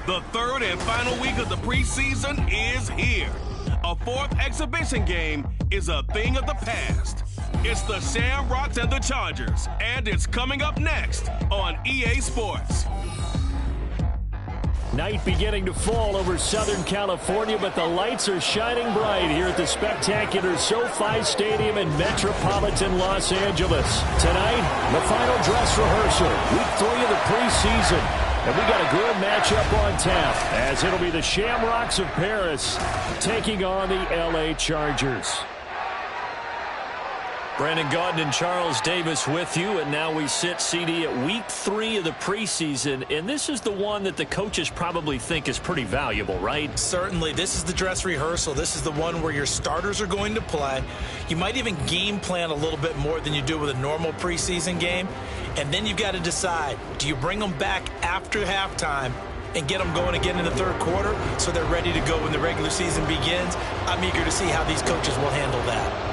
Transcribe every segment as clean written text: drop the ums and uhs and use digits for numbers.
The third and final week of the preseason is here. A fourth exhibition game is a thing of the past. It's the Shamrocks and the Chargers, and it's coming up next on EA Sports. Night beginning to fall over Southern California, but the lights are shining bright here at the spectacular SoFi Stadium in metropolitan Los Angeles. Tonight, the final dress rehearsal, week 3 of the preseason. And we got a good matchup on tap, as it'll be the Shamrocks of Paris taking on the LA Chargers. Brandon Gaudin and Charles Davis with you, and now we sit, CD, at week 3 of the preseason, and this is the one that the coaches probably think is pretty valuable, right? Certainly. This is the dress rehearsal. This is the one where your starters are going to play. You might even game plan a little bit more than you do with a normal preseason game, and then you've got to decide, do you bring them back after halftime and get them going again in the third quarter so they're ready to go when the regular season begins? I'm eager to see how these coaches will handle that.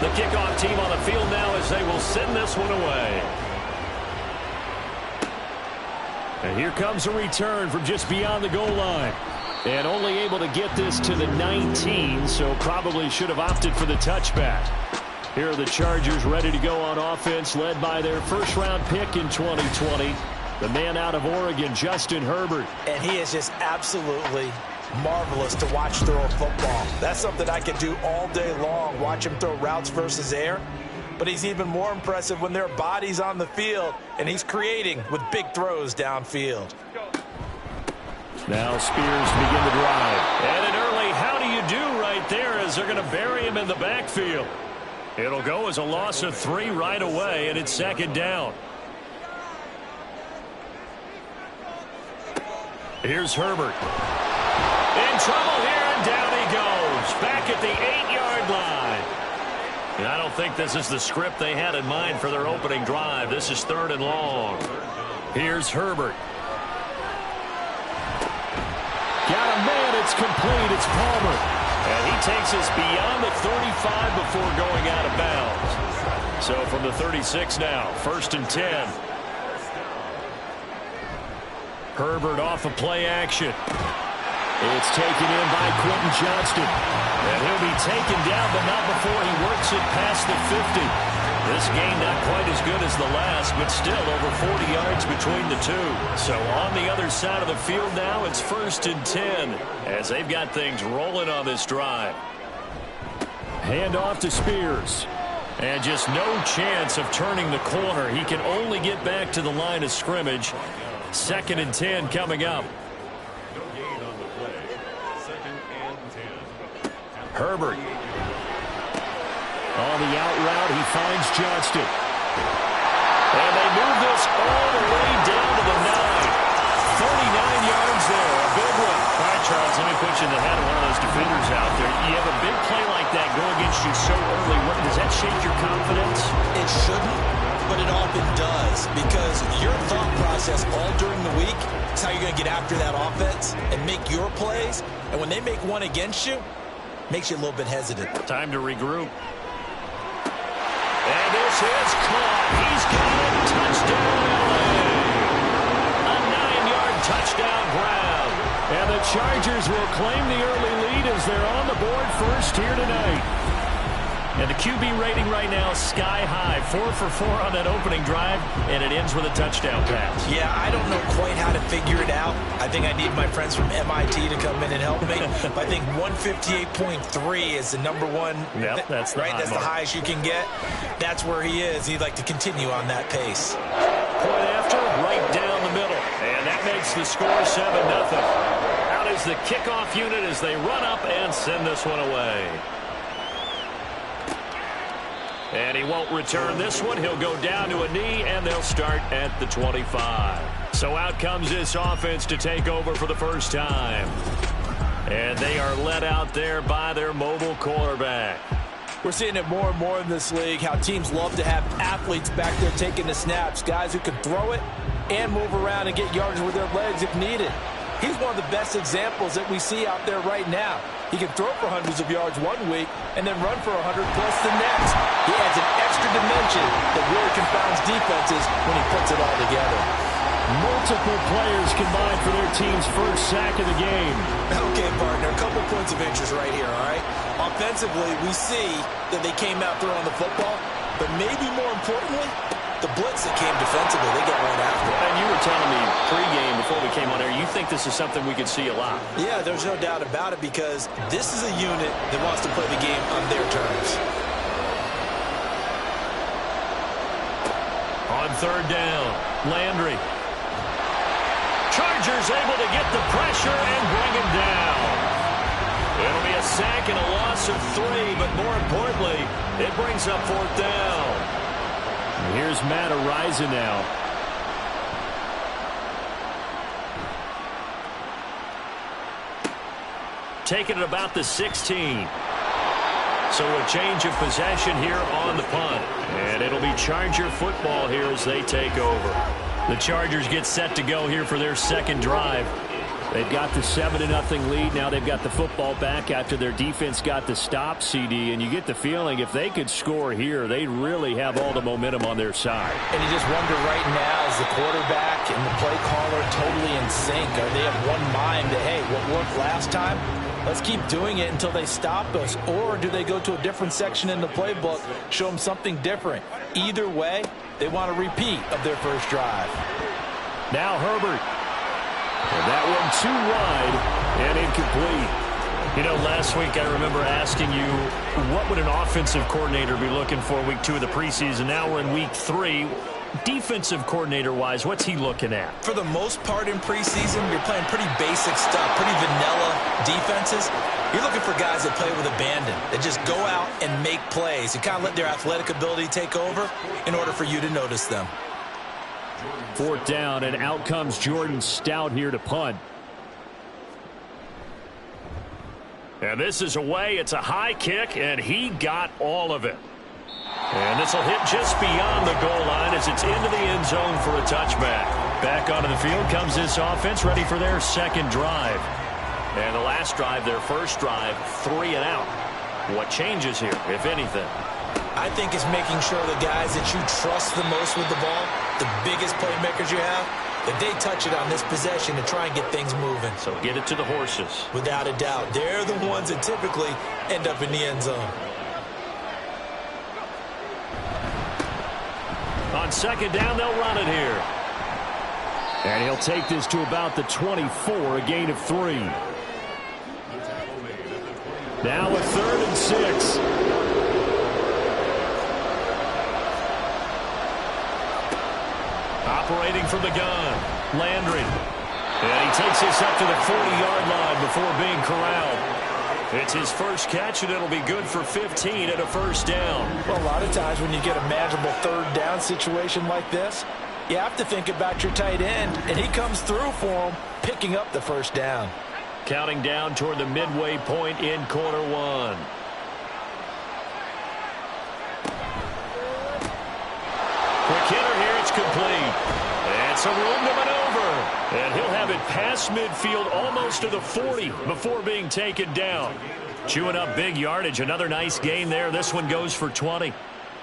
The kickoff team on the field now as they will send this one away. And here comes a return from just beyond the goal line. And only able to get this to the 19, so probably should have opted for the touchback. Here are the Chargers ready to go on offense, led by their first-round pick in 2020, the man out of Oregon, Justin Herbert. And he is just absolutely marvelous to watch throw a football. That's something I could do all day long, watch him throw routes versus air. But he's even more impressive when there are bodies on the field, and he's creating with big throws downfield. Now Spears begin the drive. And an early how do you do right there as they're going to bury him in the backfield. It'll go as a loss of 3 right away, and it's second down. Here's Herbert. In trouble here, and down he goes. Back at the 8-yard line. And I don't think this is the script they had in mind for their opening drive. This is 3rd and long. Here's Herbert. Got a man, it's complete, it's Palmer. And he takes us beyond the 35 before going out of bounds. So from the 36 now, 1st and 10. Herbert off of play action. It's taken in by Quentin Johnston. And he'll be taken down, but not before he works it past the 50. This game not quite as good as the last, but still over 40 yards between the two. So on the other side of the field now, it's 1st and 10 as they've got things rolling on this drive. Hand off to Spears. And just no chance of turning the corner. He can only get back to the line of scrimmage. 2nd and 10 coming up. Herbert. On the out route, he finds Johnston. And they move this all the way down to the 9. 39 yards there. A big one. All right, Charles, let me put you in the head of one of those defenders out there. You have a big play like that go against you so early. Does that shake your confidence? It shouldn't, but it often does, because your thought process all during the week is how you're going to get after that offense and make your plays. And when they make one against you, makes you a little bit hesitant. Time to regroup. And this is caught. He's got it. Touchdown, LA. A 9-yard touchdown grab. And the Chargers will claim the early lead as they're on the board first here tonight. And the QB rating right now, sky high. 4 for 4 on that opening drive, and it ends with a touchdown pass. Yeah, I don't know quite how to figure it out. I think I need my friends from MIT to come in and help me. But I think 158.3 is the number one. Yep, that's the right. That's mark. the highest you can get. That's where he is. He'd like to continue on that pace. Point after, right down the middle. And that makes the score 7-0. Out is the kickoff unit as they run up and send this one away. And he won't return this one. He'll go down to a knee, and they'll start at the 25. So out comes this offense to take over for the first time. And they are led out there by their mobile quarterback. We're seeing it more and more in this league, how teams love to have athletes back there taking the snaps, guys who can throw it and move around and get yards with their legs if needed. He's one of the best examples that we see out there right now. He can throw for hundreds of yards one week and then run for 100+ the next. He adds an extra dimension that really confounds defenses when he puts it all together. Multiple players combined for their team's first sack of the game. Okay, partner, a couple points of interest right here, all right? Offensively, we see that they came out throwing the football, but maybe more importantly, the blitz that came defensively, they got right after it. And you were telling me pregame before we came on air, you think this is something we could see a lot. Yeah, there's no doubt about it because this is a unit that wants to play the game on their terms. On third down, Landry. Chargers able to get the pressure and bring him down. It'll be a sack and a loss of 3, but more importantly, it brings up fourth down. And here's Matt Ariza now. Taking it about the 16. So a change of possession here on the punt. And it'll be Charger football here as they take over. The Chargers get set to go here for their second drive. They've got the 7-0 lead. Now they've got the football back after their defense got the stop, CD. And you get the feeling if they could score here, they really have all the momentum on their side. And you just wonder right now, is the quarterback and the play caller totally in sync? Are they of one mind that, hey, what worked last time, let's keep doing it until they stop us? Or do they go to a different section in the playbook, show them something different? Either way, they want a repeat of their first drive. Now Herbert. And that one too wide and incomplete. You know, last week I remember asking you, what would an offensive coordinator be looking for week 2 of the preseason? Now we're in week 3. Defensive coordinator-wise, what's he looking at? For the most part in preseason, you're playing pretty basic stuff, pretty vanilla defenses. You're looking for guys that play with abandon, that just go out and make plays. You kind of let their athletic ability take over in order for you to notice them. Fourth down, and out comes Jordan Stout here to punt. And this is away. It's a high kick, and he got all of it. And this will hit just beyond the goal line as it's into the end zone for a touchback. Back onto the field comes this offense, ready for their second drive. And the last drive, their first drive, 3 and out. What changes here, if anything? I think it's making sure the guys that you trust the most with the ball, the biggest playmakers you have, that they touch it on this possession to try and get things moving. So get it to the horses. Without a doubt. They're the ones that typically end up in the end zone. On second down, they'll run it here. And he'll take this to about the 24, a gain of 3. Now a 3rd and 6. Operating from the gun, Landry. And he takes this up to the 40-yard line before being corralled. It's his first catch, and it'll be good for 15 and a first down. Well, a lot of times when you get a manageable third down situation like this, you have to think about your tight end, and he comes through for him, picking up the first down. Counting down toward the midway point in quarter 1. Quick hitter here, it's complete. And some room to maneuver. And he'll have it past midfield almost to the 40 before being taken down. Chewing up big yardage. Another nice gain there. This one goes for 20.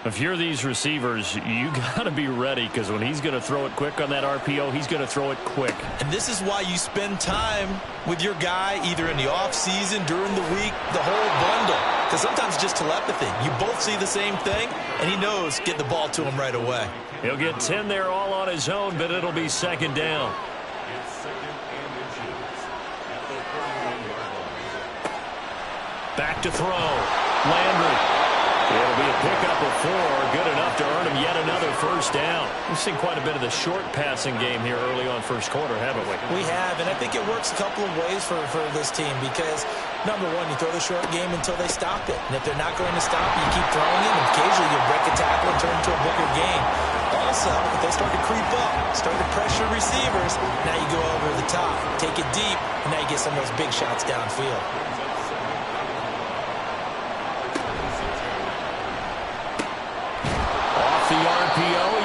If you're these receivers, you got to be ready because when he's going to throw it quick on that RPO, he's going to throw it quick. And this is why you spend time with your guy either in the offseason, during the week, the whole bundle. Because sometimes it's just telepathy. You both see the same thing, and he knows get the ball to him right away. He'll get 10 there all on his own, but it'll be second down. Back to throw. Landry. It'll be a pickup of 4, good enough to earn him yet another first down. We've seen quite a bit of the short passing game here early on first quarter, haven't we? We have, and I think it works a couple of ways for this team because, number one, you throw the short game until they stop it. And if they're not going to stop it, you keep throwing it, and occasionally you'll break a tackle and turn it into a bigger game. Also, if they start to creep up, start to pressure receivers, now you go over the top, take it deep, and now you get some of those big shots downfield.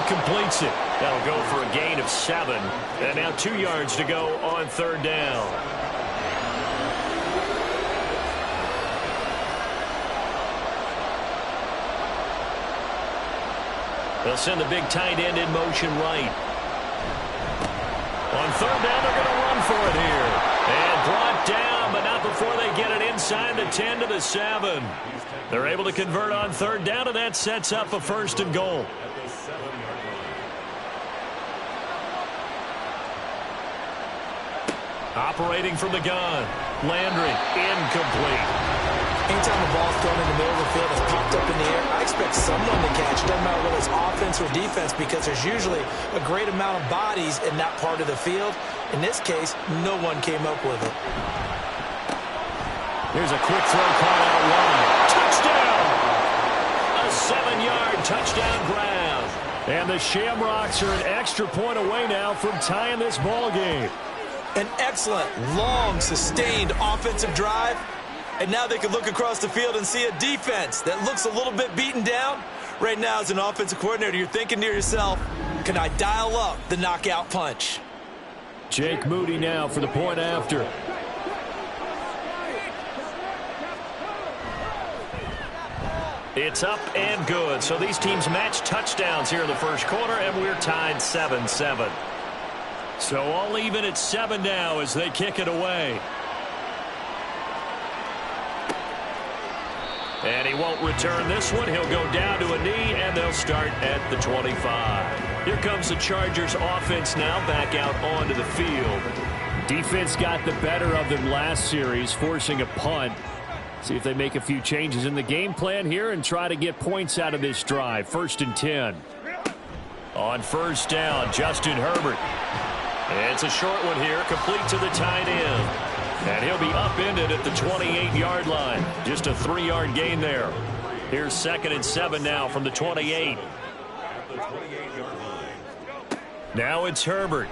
completes it. That'll go for a gain of 7. And now 2 yards to go on 3rd down. They'll send the big tight end in motion right. On 3rd down, they're going to run for it here. And brought down, but not before they get it inside the 10 to the 7. They're able to convert on 3rd down, and that sets up a 1st and goal. Operating from the gun. Landry, incomplete. Anytime the ball's thrown in the middle of the field, it's popped up in the air, I expect someone to catch. It doesn't matter whether it's offense or defense, because there's usually a great amount of bodies in that part of the field. In this case, no one came up with it. Here's a quick throw caught out wide. Touchdown! A 7-yard touchdown grab. And the Shamrocks are an extra point away now from tying this ball game. An excellent, long, sustained offensive drive. And now they can look across the field and see a defense that looks a little bit beaten down. Right now, as an offensive coordinator, you're thinking to yourself, can I dial up the knockout punch? Jake Moody now for the point after. It's up and good. So these teams match touchdowns here in the first quarter, and we're tied 7-7. So all even at 7 now as they kick it away. And he won't return this one. He'll go down to a knee, and they'll start at the 25. Here comes the Chargers offense now back out onto the field. Defense got the better of them last series, forcing a punt. See if they make a few changes in the game plan here and try to get points out of this drive. 1st and 10. On 1st down, Justin Herbert. It's a short one here, complete to the tight end. And he'll be upended at the 28-yard line. Just a 3-yard gain there. Here's 2nd and 7 now from the 28. Now it's Herbert.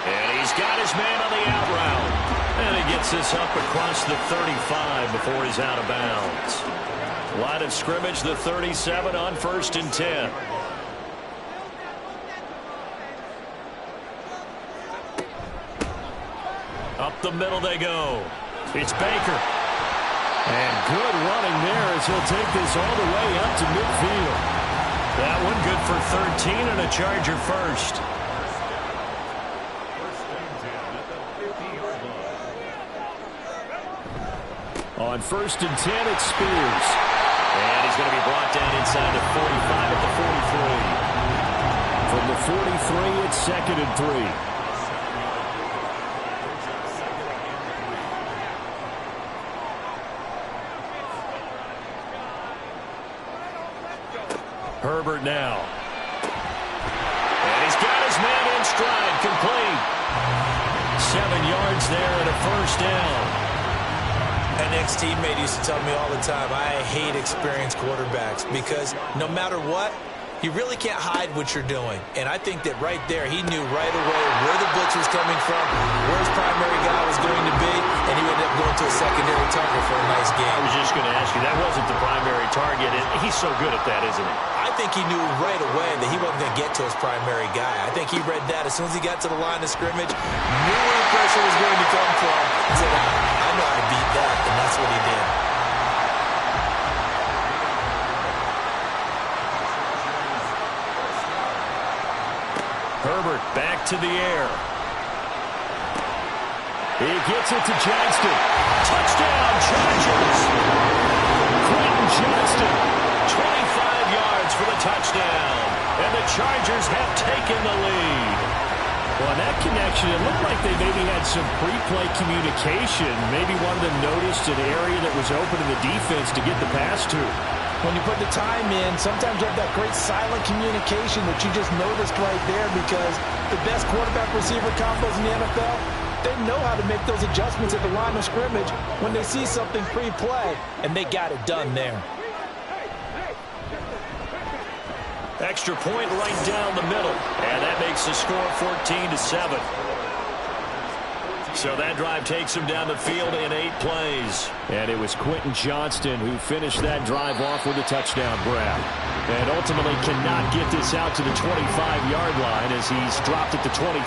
And he's got his man on the out route. And he gets this up across the 35 before he's out of bounds. Line of scrimmage, the 37 on 1st and 10. Up the middle they go. It's Baker. And good running there as he'll take this all the way up to midfield. That one good for 13 and a Charger first. On 1st and 10, it's Spears. And he's going to be brought down inside the 45 at the 43. From the 43, it's 2nd and 3. Herbert now. And he's got his man in stride, complete. 7 yards there and a 1st down. An ex-teammate used to tell me all the time, I hate experienced quarterbacks because no matter what, you really can't hide what you're doing. And I think that right there, he knew right away where the blitz was coming from, where his primary guy was going to be, and he ended up going to a secondary target for a nice game. I was just going to ask you, that wasn't the primary target, and he's so good at that, isn't he? I think he knew right away that he wasn't going to get to his primary guy. I think he read that as soon as he got to the line of scrimmage, knew where the pressure was going to come from, and said, I know how to beat that, and that's what he did. Herbert back to the air. He gets it to Johnston. Touchdown, Chargers! Quentin Johnston, 25 yards for the touchdown. And the Chargers have taken the lead. Well, in that connection, it looked like they maybe had some pre-play communication. Maybe one of them noticed an area that was open to the defense to get the pass to. When you put the time in, sometimes you have that great silent communication that you just noticed right there, because the best quarterback-receiver combos in the NFL, they know how to make those adjustments at the line of scrimmage when they see something pre-play, and they got it done there. Extra point right down the middle, and that makes the score 14-7. So that drive takes him down the field in 8 plays. And it was Quentin Johnston who finished that drive off with a touchdown grab. And ultimately cannot get this out to the 25-yard line as he's dropped at the 23.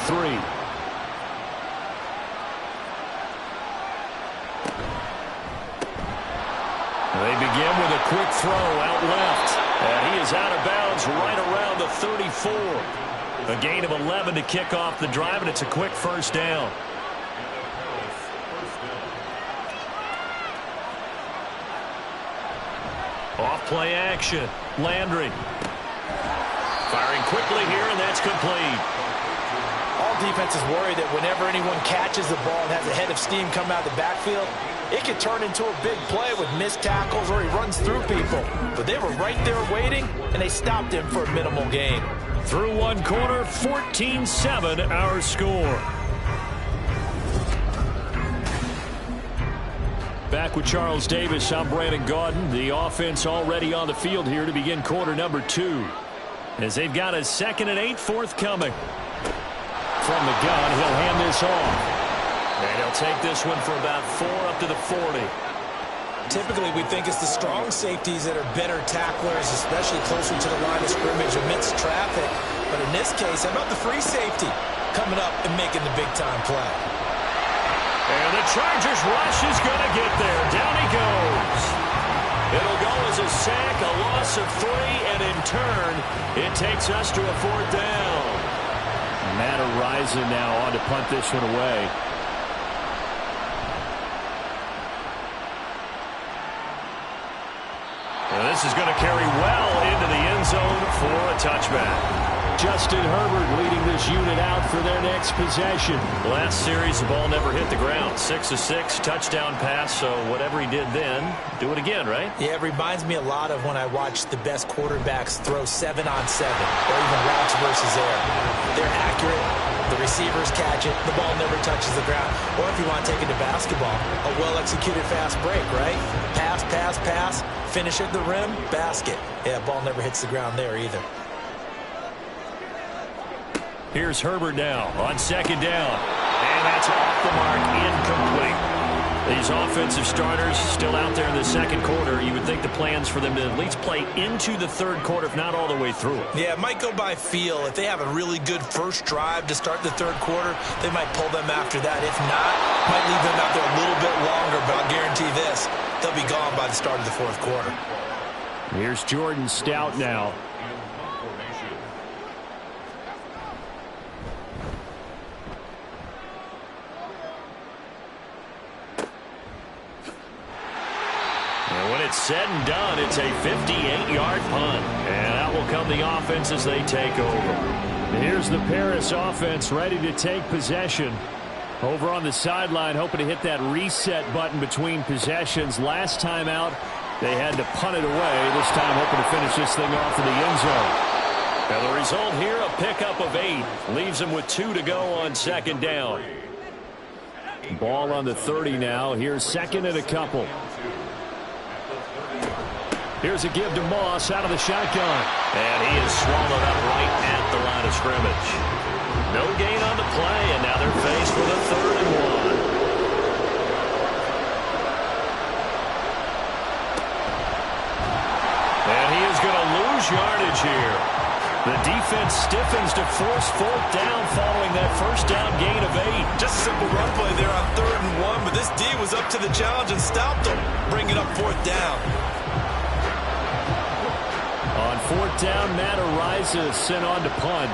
They begin with a quick throw out left. And he is out of bounds right around the 34. A gain of 11 to kick off the drive, and it's a quick first down. Off play action. Landry. Firing quickly here, and that's complete. All defenses worry that whenever anyone catches the ball and has a head of steam come out of the backfield, it can turn into a big play with missed tackles or he runs through people. But they were right there waiting, and they stopped him for a minimal gain. Through one quarter, 14-7 our score. Back with Charles Davis, I'm Brandon Gaudin. The offense already on the field here to begin quarter number 2. As they've got a 2nd and 8 forthcoming. From the gun, he'll hand this off. And he'll take this one for about 4 up to the 40. Typically, we think it's the strong safeties that are better tacklers, especially closer to the line of scrimmage amidst traffic. But in this case, how about the free safety coming up and making the big-time play? And the Chargers rush is going to get there. Down he goes. It'll go as a sack, a loss of 3, and in turn, it takes us to a 4th down. Matt Ariza now on to punt this one away. And this is going to carry well into the end zone for a touchback. Justin Herbert leading this unit out for their next possession. Last series, the ball never hit the ground. 6 of 6, touchdown pass, so whatever he did then, do it again, right? Yeah, it reminds me a lot of when I watched the best quarterbacks throw 7-on-7 or even routes versus air. They're accurate. The receivers catch it. The ball never touches the ground. Or if you want to take it to basketball, a well-executed fast break, right? Pass, pass, pass. Finish at the rim, basket. Yeah, ball never hits the ground there either. Here's Herbert now on 2nd down. And that's off the mark, incomplete. These offensive starters still out there in the 2nd quarter. You would think the plans for them to at least play into the 3rd quarter, if not all the way through it. Yeah, it might go by feel. If they have a really good first drive to start the 3rd quarter, they might pull them after that. If not, might leave them out there a little bit longer, but I'll guarantee this. They'll be gone by the start of the 4th quarter. Here's Jordan Stout now. And when it's said and done, it's a 58-yard punt. And out will come the offense as they take over. Here's the Paris offense ready to take possession. Over on the sideline, hoping to hit that reset button between possessions. Last time out, they had to punt it away. This time, hoping to finish this thing off in the end zone. Now, the result here, a pickup of 8. Leaves them with 2 to go on 2nd down. Ball on the 30 now. Here's 2nd and a couple. Here's a give to Moss out of the shotgun. And he is swallowed up right at the line of scrimmage. No gain on the play, and now they're faced with a 3rd and 1. And he is going to lose yardage here. The defense stiffens to force 4th down following that first down gain of 8. Just a simple run play there on 3rd and 1, but this D was up to the challenge and stopped them, bringing up 4th down. On 4th down, Matt Ariza is sent on to punt.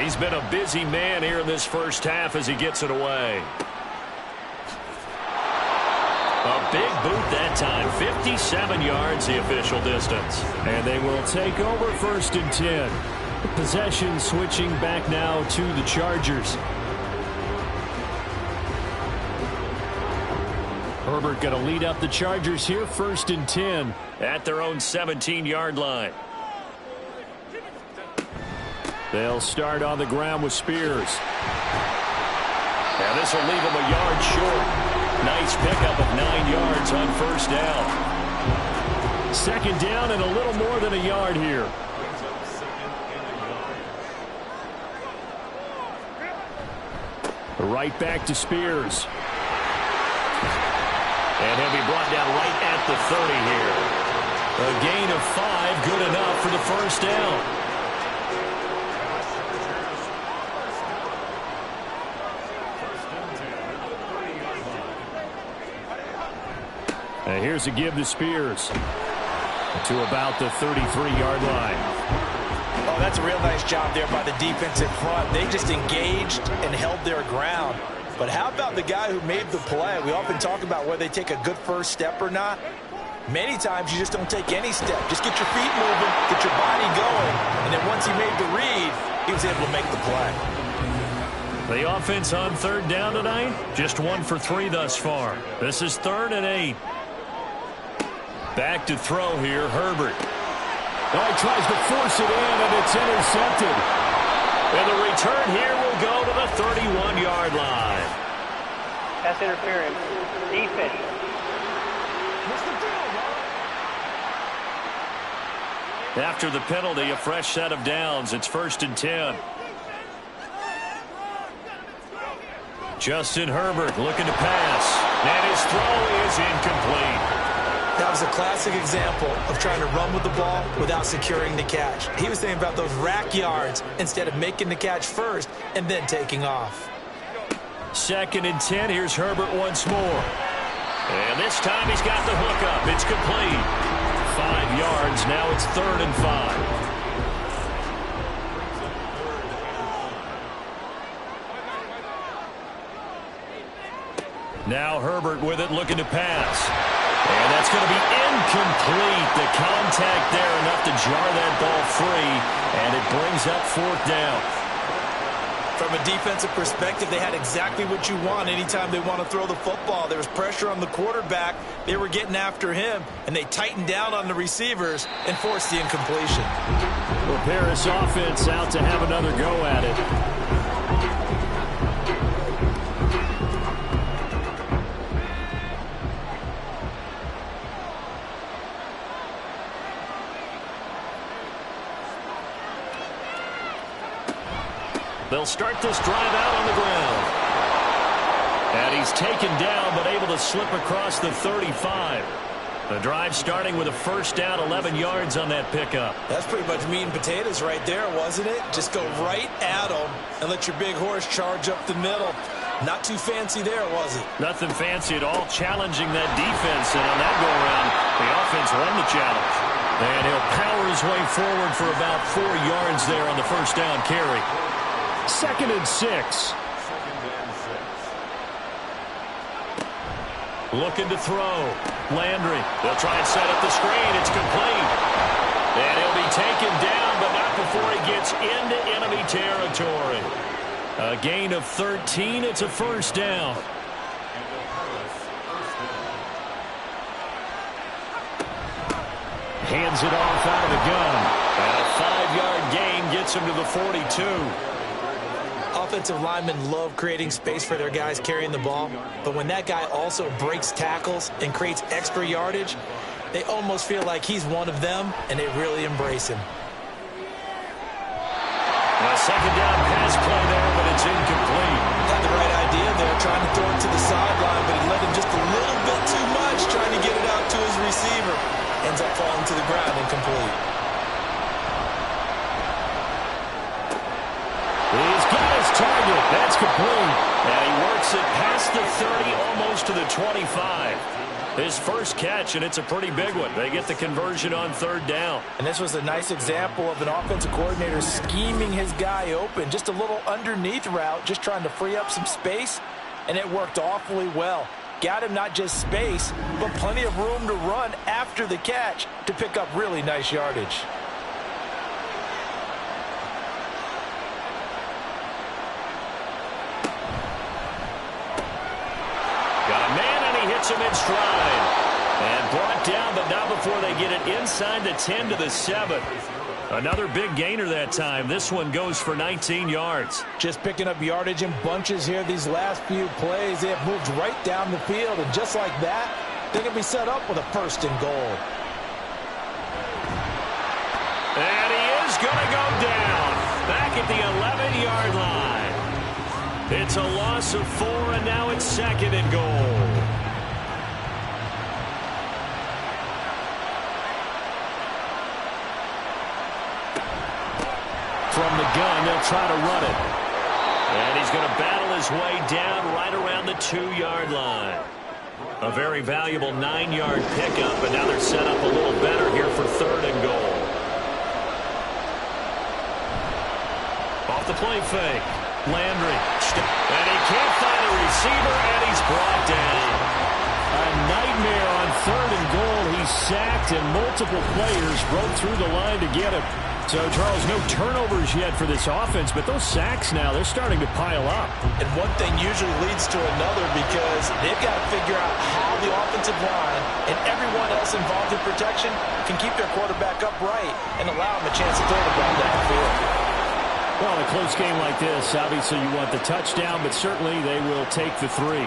He's been a busy man here in this first half as he gets it away. A big boot that time. 57 yards the official distance. And they will take over 1st and 10. Possession switching back now to the Chargers. Herbert going to lead up the Chargers here. 1st and 10 at their own 17-yard line. They'll start on the ground with Spears. Now this will leave him a yard short. Nice pickup of 9 yards on 1st down. 2nd down and a little more than a yard here. Right back to Spears. And he'll be brought down right at the 30 here. A gain of 5, good enough for the first down. And here's a give to Spears to about the 33-yard line. Oh, that's a real nice job there by the defensive front. They just engaged and held their ground. But how about the guy who made the play? We often talk about whether they take a good first step or not. Many times you just don't take any step. Just get your feet moving, get your body going, and then once he made the read, he was able to make the play. The offense on third down tonight, just 1 for 3 thus far. This is 3rd and 8. Back to throw here, Herbert. Oh, he tries to force it in, and it's intercepted. And the return here will go to the 31-yard line. Pass interference. Defense. After the penalty, a fresh set of downs. It's 1st and 10. Justin Herbert looking to pass. And his throw is incomplete. That was a classic example of trying to run with the ball without securing the catch. He was thinking about those rack yards instead of making the catch first and then taking off. 2nd and 10. Here's Herbert once more. And this time he's got the hook up. It's complete. 5 yards. Now it's 3rd and 5. Now Herbert with it, looking to pass. And that's going to be incomplete. The contact there enough to jar that ball free, and it brings up 4th down. From a defensive perspective, they had exactly what you want anytime they want to throw the football. There was pressure on the quarterback. They were getting after him, and they tightened down on the receivers and forced the incompletion. Well, Paris offense out to have another go at it. They'll start this drive out on the ground. And he's taken down, but able to slip across the 35. The drive starting with a first down, 11 yards on that pickup. That's pretty much meat and potatoes right there, wasn't it? Just go right at them and let your big horse charge up the middle. Not too fancy there, was it? Nothing fancy at all, challenging that defense. And on that go-around, the offense won the challenge. And he'll power his way forward for about 4 yards there on the first down carry. 2nd and 6. Looking to throw. Landry. They'll try and set up the screen. It's complete. And he'll be taken down, but not before he gets into enemy territory. A gain of 13. It's a first down. Hands it off out of the gun. And a 5-yard gain gets him to the 42. Offensive linemen love creating space for their guys carrying the ball, but when that guy also breaks tackles and creates extra yardage, they almost feel like he's one of them, and they really embrace him. A second down pass play there, but it's incomplete. Had the right idea there, trying to throw it to the sideline, but he let him just a little bit too much, trying to get it out to his receiver. Ends up falling to the ground incomplete. He's got his target. That's complete. And he works it past the 30, almost to the 25. His first catch, and it's a pretty big one. They get the conversion on 3rd down. And this was a nice example of an offensive coordinator scheming his guy open. Just a little underneath route, just trying to free up some space, and it worked awfully well. Got him not just space, but plenty of room to run after the catch to pick up really nice yardage. Hits him in stride. And brought down, but not before they get it inside the 10 to the 7. Another big gainer that time. This one goes for 19 yards. Just picking up yardage in bunches here these last few plays. They have moved right down the field, and just like that, they can be set up with a 1st and goal. And he is going to go down. Back at the 11-yard line. It's a loss of 4, and now it's 2nd and goal. From the gun, they'll try to run it. And he's going to battle his way down right around the 2-yard line. A very valuable 9-yard pickup, and now they're set up a little better here for 3rd and goal. Off the play fake. Landry. And he can't find a receiver, and he's brought down. A nightmare on 3rd and goal. He's sacked, and multiple players broke through the line to get him. So, Charles, no turnovers yet for this offense, but those sacks now, they're starting to pile up. And one thing usually leads to another because they've got to figure out how the offensive line and everyone else involved in protection can keep their quarterback upright and allow him a chance to throw the ball downfield. Well, in a close game like this, obviously you want the touchdown, but certainly they will take the 3.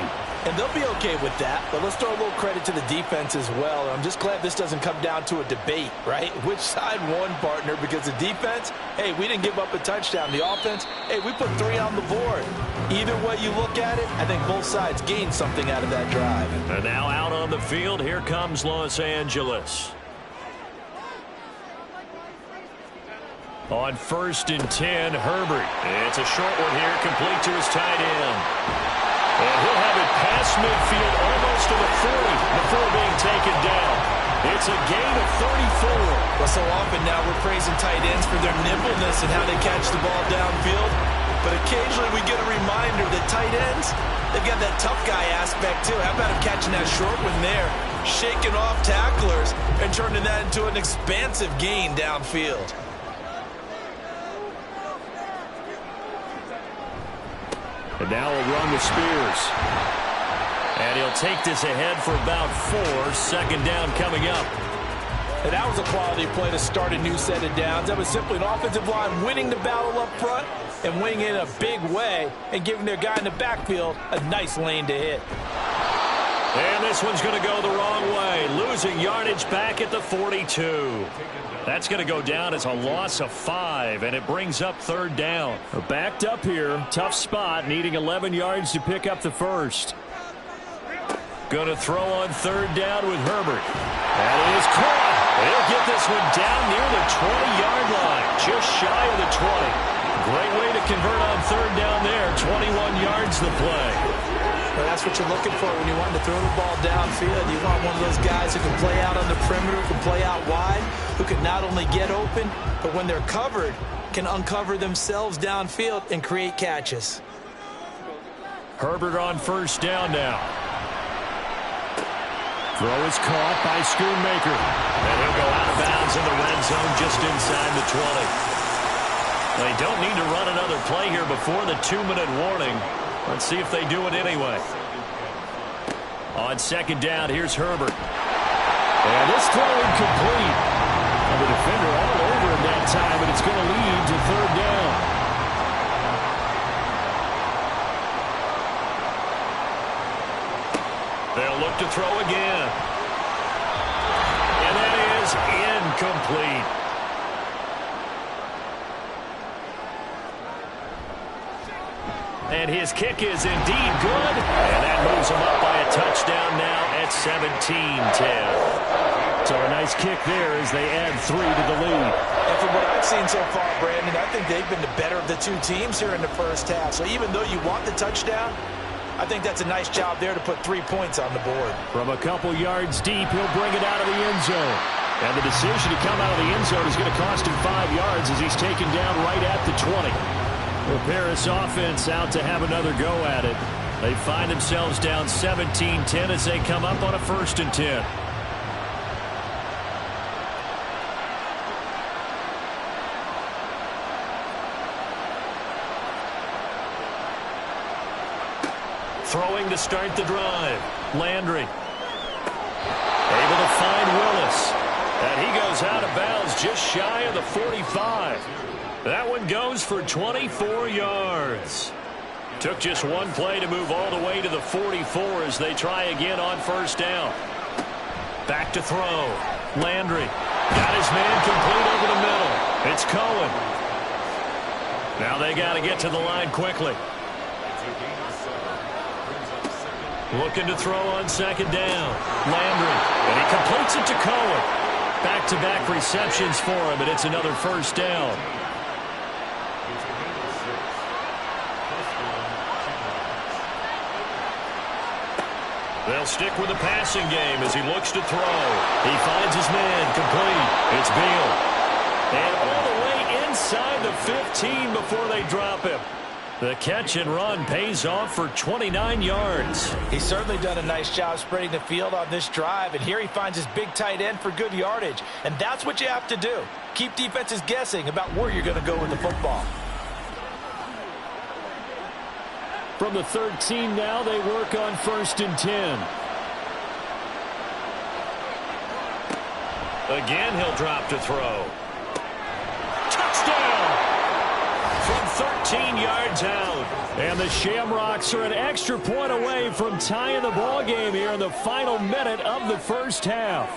And they'll be okay with that, but let's throw a little credit to the defense as well. I'm just glad this doesn't come down to a debate, right? Which side won, partner? Because the defense, hey, we didn't give up a touchdown. The offense, hey, we put 3 on the board. Either way you look at it, I think both sides gained something out of that drive. And now out on the field, here comes Los Angeles. On 1st and 10, Herbert. It's a short one here, complete to his tight end. And he'll have it past midfield almost to the 40 before being taken down. It's a gain of 34. Well, so often now we're praising tight ends for their nimbleness and how they catch the ball downfield. But occasionally we get a reminder that tight ends, they've got that tough guy aspect too. How about him catching that short one there, shaking off tacklers, and turning that into an expansive gain downfield? And now a run with Spears. And he'll take this ahead for about 4. 2nd down coming up. And that was a quality play to start a new set of downs. That was simply an offensive line winning the battle up front and winning in a big way and giving their guy in the backfield a nice lane to hit. And this one's going to go the wrong way. Losing yardage back at the 42. That's going to go down as a loss of 5, and it brings up 3rd down. Backed up here. Tough spot, needing 11 yards to pick up the 1st. Going to throw on 3rd down with Herbert. That is caught. He'll get this one down near the 20-yard line, just shy of the 20. Great way to convert on 3rd down there. 21 yards the play. Well, that's what you're looking for when you want to throw the ball downfield. You want one of those guys who can play out on the perimeter, who can play out wide, who can not only get open, but when they're covered, can uncover themselves downfield and create catches. Herbert on 1st down now. Throw is caught by Schoonmaker. And he'll go out of bounds in the red zone just inside the 20. They don't need to run another play here before the 2-minute warning. Let's see if they do it anyway. On 2nd down, here's Herbert. And this throw incomplete. And the defender all over him that time, but it's going to lead to 3rd down. They'll look to throw again. And that is incomplete. And his kick is indeed good. And that moves him up by a touchdown now at 17-10. So a nice kick there as they add 3 to the lead. And from what I've seen so far, Brandon, I think they've been the better of the 2 teams here in the first half. So even though you want the touchdown, I think that's a nice job there to put 3 points on the board. From a couple yards deep, he'll bring it out of the end zone. And the decision to come out of the end zone is going to cost him 5 yards as he's taken down right at the 20. The Paris offense out to have another go at it. They find themselves down 17-10 as they come up on a 1st and 10. Throwing to start the drive. Landry. Able to find Willis. And he goes out of bounds just shy of the 45. That one goes for 24 yards. Took just one play to move all the way to the 44 as they try again on 1st down. Back to throw. Landry. Got his man complete over the middle. It's Cohen. Now they got to get to the line quickly. Looking to throw on second down. Landry, and he completes it to Cohen. Back-to-back receptions for him, and it's another first down. They'll stick with the passing game as he looks to throw. He finds his man complete. It's Beal. And all the way inside the 15 before they drop him. The catch and run pays off for 29 yards. He's certainly done a nice job spreading the field on this drive, and here he finds his big tight end for good yardage. And that's what you have to do. Keep defenses guessing about where you're going to go with the football. From the 13 now, they work on 1st and 10. Again, he'll drop to throw. Touchdown! From 13 yards out. And the Shamrocks are an extra point away from tying the ball game here in the final minute of the first half.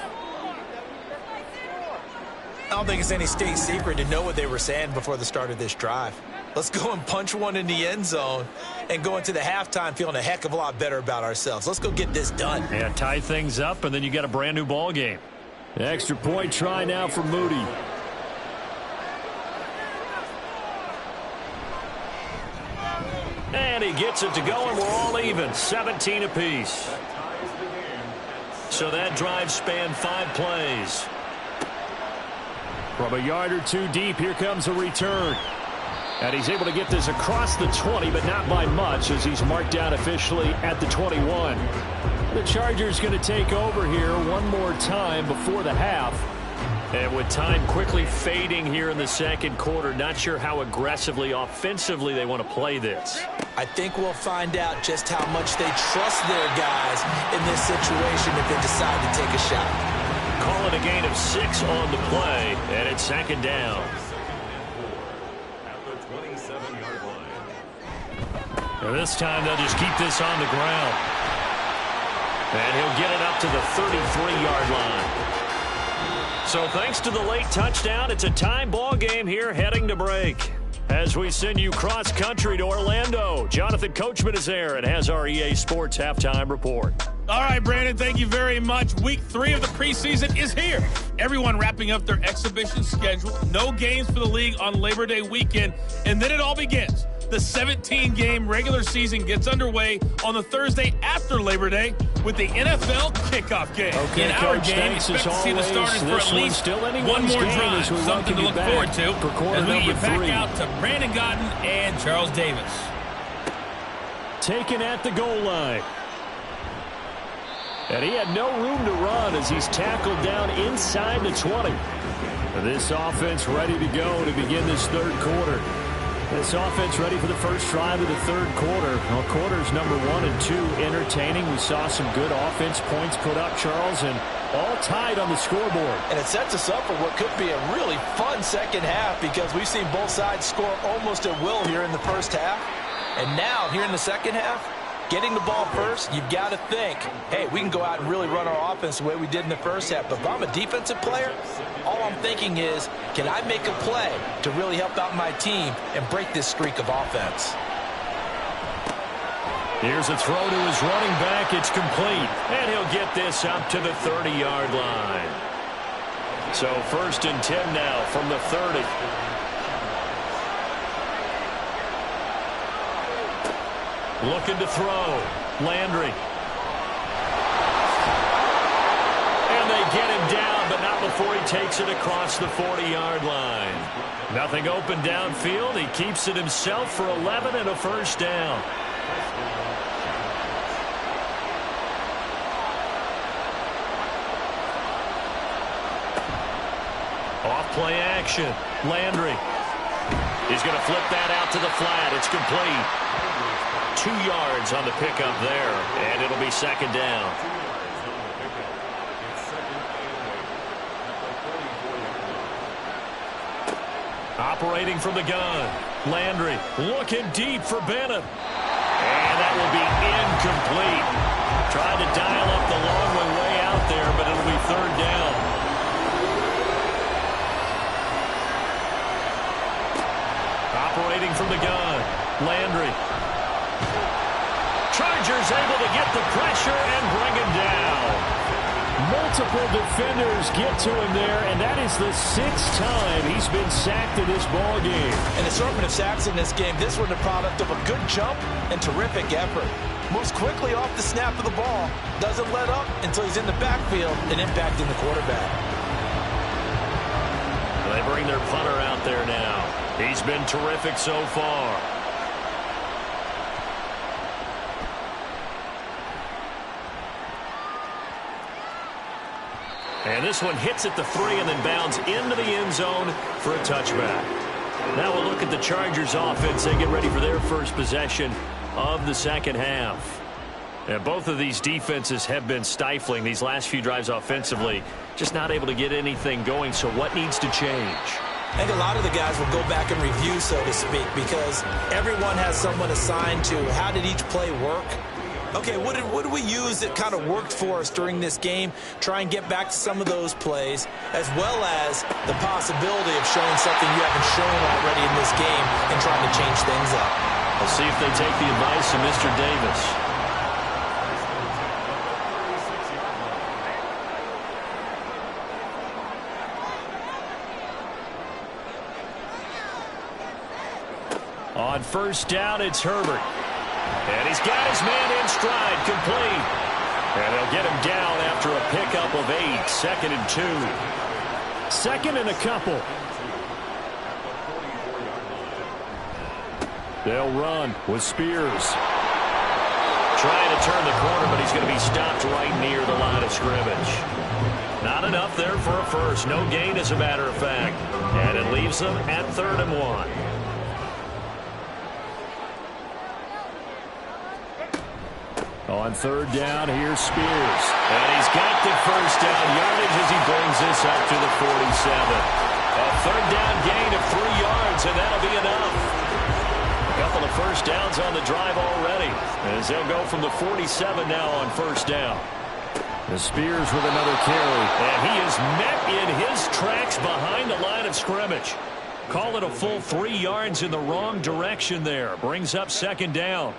I don't think it's any state secret to know what they were saying before the start of this drive. Let's go and punch one in the end zone and go into the halftime feeling a heck of a lot better about ourselves. Let's go get this done. Yeah, tie things up, and then you got a brand new ball game. Extra point try now for Moody. And he gets it to go, and we're all even, 17 apiece. So that drive spanned 5 plays. From a yard or two deep, here comes a return. And he's able to get this across the 20, but not by much, as he's marked down officially at the 21. The Chargers going to take over here one more time before the half. And with time quickly fading here in the second quarter, not sure how aggressively, offensively they want to play this. I think we'll find out just how much they trust their guys in this situation if they decide to take a shot. Call it a gain of 6 on the play, and it's second down. And this time they'll just keep this on the ground. And he'll get it up to the 33-yard line. So thanks to the late touchdown, it's a tie ball game here heading to break. As we send you cross-country to Orlando, Jonathan Coachman is there and has our EA Sports halftime report. All right, Brandon, thank you very much. Week 3 of the preseason is here. Everyone wrapping up their exhibition schedule. No games for the league on Labor Day weekend, and then it all begins. The 17-game regular season gets underway on the Thursday after Labor Day with the NFL kickoff game. Okay, in our game, expect to see the starters for at least one more drive, something to look forward to as we get back out to Brandon Gotten and Charles Davis. Taken at the goal line. And he had no room to run as he's tackled down inside the 20. This offense ready to go to begin this third quarter. This offense ready for the first drive of the third quarter. Well, quarters number 1 and 2 entertaining. We saw some good offense points put up, Charles, and all tied on the scoreboard. And it sets us up for what could be a really fun second half because we've seen both sides score almost at will here in the first half. And now, here in the second half, getting the ball first, you've got to think, hey, we can go out and really run our offense the way we did in the first half. But if I'm a defensive player, all I'm thinking is, can I make a play to really help out my team and break this streak of offense? Here's a throw to his running back. It's complete. And he'll get this up to the 30-yard line. So 1st and 10 now from the 30. Looking to throw. Landry. And they get him down, but not before he takes it across the 40-yard line. Nothing open downfield. He keeps it himself for 11 and a first down. Off play action. Landry. He's going to flip that out to the flat. It's complete. 2 yards on the pickup there, and it'll be second down. Operating from the gun. Landry looking deep for Bennett. And that will be incomplete. Tried to dial up the long way out there, but it'll be third down. Operating from the gun. Landry. Chargers able to get the pressure and bring him down. Multiple defenders get to him there, and that is the 6th time he's been sacked in this ball game. An assortment of sacks in this game. This one the product of a good jump and terrific effort. Moves quickly off the snap of the ball. Doesn't let up until he's in the backfield and impacting the quarterback. They bring their punter out there now. He's been terrific so far. And this one hits at the 3 and then bounds into the end zone for a touchback. Now we'll look at the Chargers offense. They get ready for their first possession of the second half. And both of these defenses have been stifling these last few drives offensively. Just not able to get anything going. So what needs to change? I think a lot of the guys will go back and review, so to speak, because everyone has someone assigned to how did each play work. Okay, what did we use that kind of worked for us during this game? Try and get back to some of those plays, as well as the possibility of showing something you haven't shown already in this game and trying to change things up. We'll see if they take the advice of Mr. Davis. On first down, it's Herbert. And he's got his man in stride, complete. And they'll get him down after a pickup of 8, 2nd and 2. 2nd and a couple. They'll run with Spears. Trying to turn the corner, but he's going to be stopped right near the line of scrimmage. Not enough there for a first. No gain, as a matter of fact. And it leaves them at 3rd and 1. On 3rd down, here's Spears. And he's got the first down yardage as he brings this up to the 47. A 3rd down gain of 3 yards, and that'll be enough. A couple of first downs on the drive already, as they'll go from the 47 now on first down. The Spears with another carry. And he is met in his tracks behind the line of scrimmage. Call it a full 3 yards in the wrong direction there. Brings up 2nd down.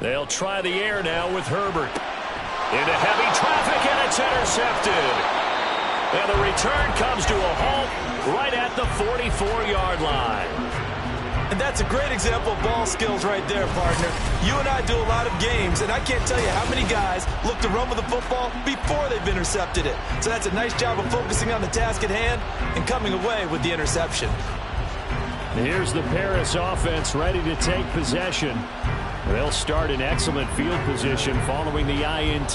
They'll try the air now with Herbert. Into heavy traffic, and it's intercepted. And the return comes to a halt right at the 44-yard line. And that's a great example of ball skills right there, partner. You and I do a lot of games, and I can't tell you how many guys look to run with the football before they've intercepted it. So that's a nice job of focusing on the task at hand and coming away with the interception. Here's the Paris offense ready to take possession. They'll start in excellent field position following the INT.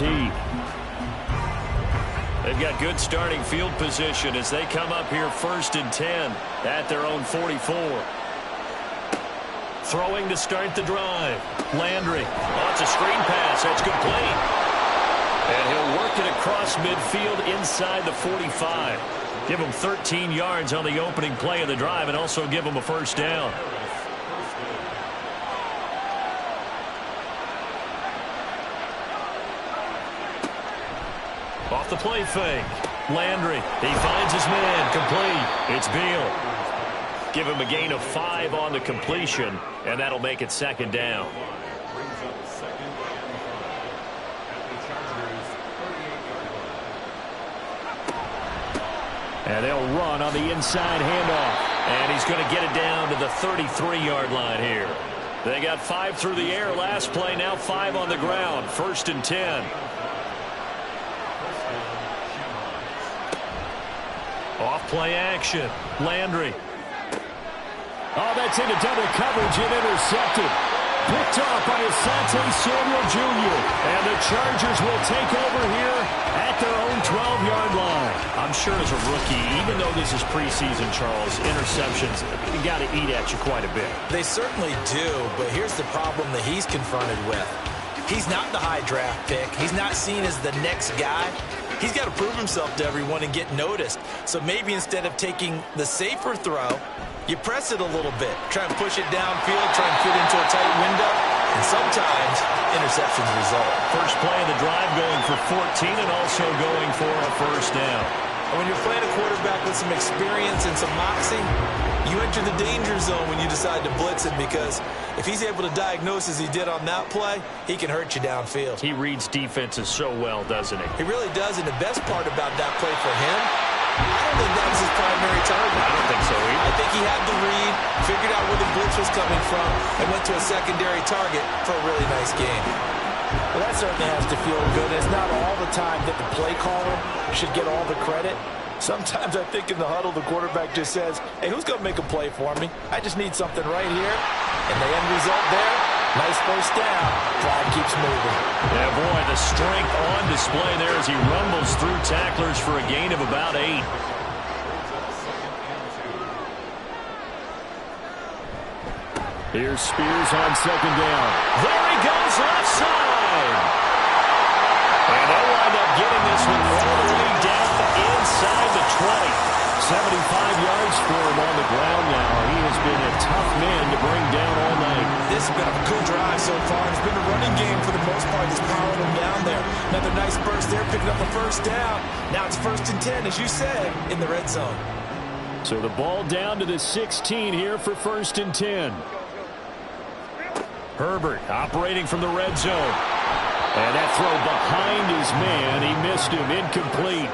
They've got good starting field position as they come up here 1st and 10 at their own 44. Throwing to start the drive. Landry. Oh, it's a screen pass. That's complete. And he'll work it across midfield inside the 45. Give him 13 yards on the opening play of the drive and also give him a first down. Off the play fake. Landry. He finds his man. Complete. It's Beal. Give him a gain of 5 on the completion, and that'll make it 2nd down. And they'll run on the inside handoff. And he's going to get it down to the 33-yard line here. They got 5 through the air last play, now 5 on the ground. 1st and 10. Off play action. Landry. Oh, that's into double coverage and intercepted. Picked off by Asante Samuel Jr. And the Chargers will take over here at their own 12-yard line. I'm sure as a rookie, even though this is preseason, Charles, interceptions, you got to eat at you quite a bit. They certainly do, but here's the problem that he's confronted with. He's not the high draft pick. He's not seen as the next guy. He's got to prove himself to everyone and get noticed. So maybe instead of taking the safer throw, you press it a little bit. Try and push it downfield, try and fit into a tight window, and sometimes interceptions result. First play of the drive going for 14 and also going for a first down. And when you're playing a quarterback with some experience and some moxie, you end enter the danger zone when you decide to blitz him, because if he's able to diagnose as he did on that play, he can hurt you downfield. He reads defenses so well, doesn't he? He really does, and the best part about that play for him, I don't think that was his primary target. I don't think so either. I think he had the read, figured out where the blitz was coming from, and went to a secondary target for a really nice game. Well, that certainly has to feel good. It's not all the time that the play caller should get all the credit. Sometimes I think in the huddle, the quarterback just says, hey, who's going to make a play for me? I just need something right here. And the end result there, nice first down. Drive keeps moving. Yeah, boy, the strength on display there as he rumbles through tacklers for a gain of about 8. Here's Spears on second down. There he goes, left side. And they'll wind up getting this one all the way down inside the 20. 75 yards for him on the ground now. He has been a tough man to bring down all night. This has been a good drive so far. It's been a running game for the most part that's powering him down there. Another nice burst there, picking up a first down. Now it's 1st and 10, as you said, in the red zone. So the ball down to the 16 here for 1st and 10. Herbert operating from the red zone. And that throw behind his man. He missed him. Incomplete.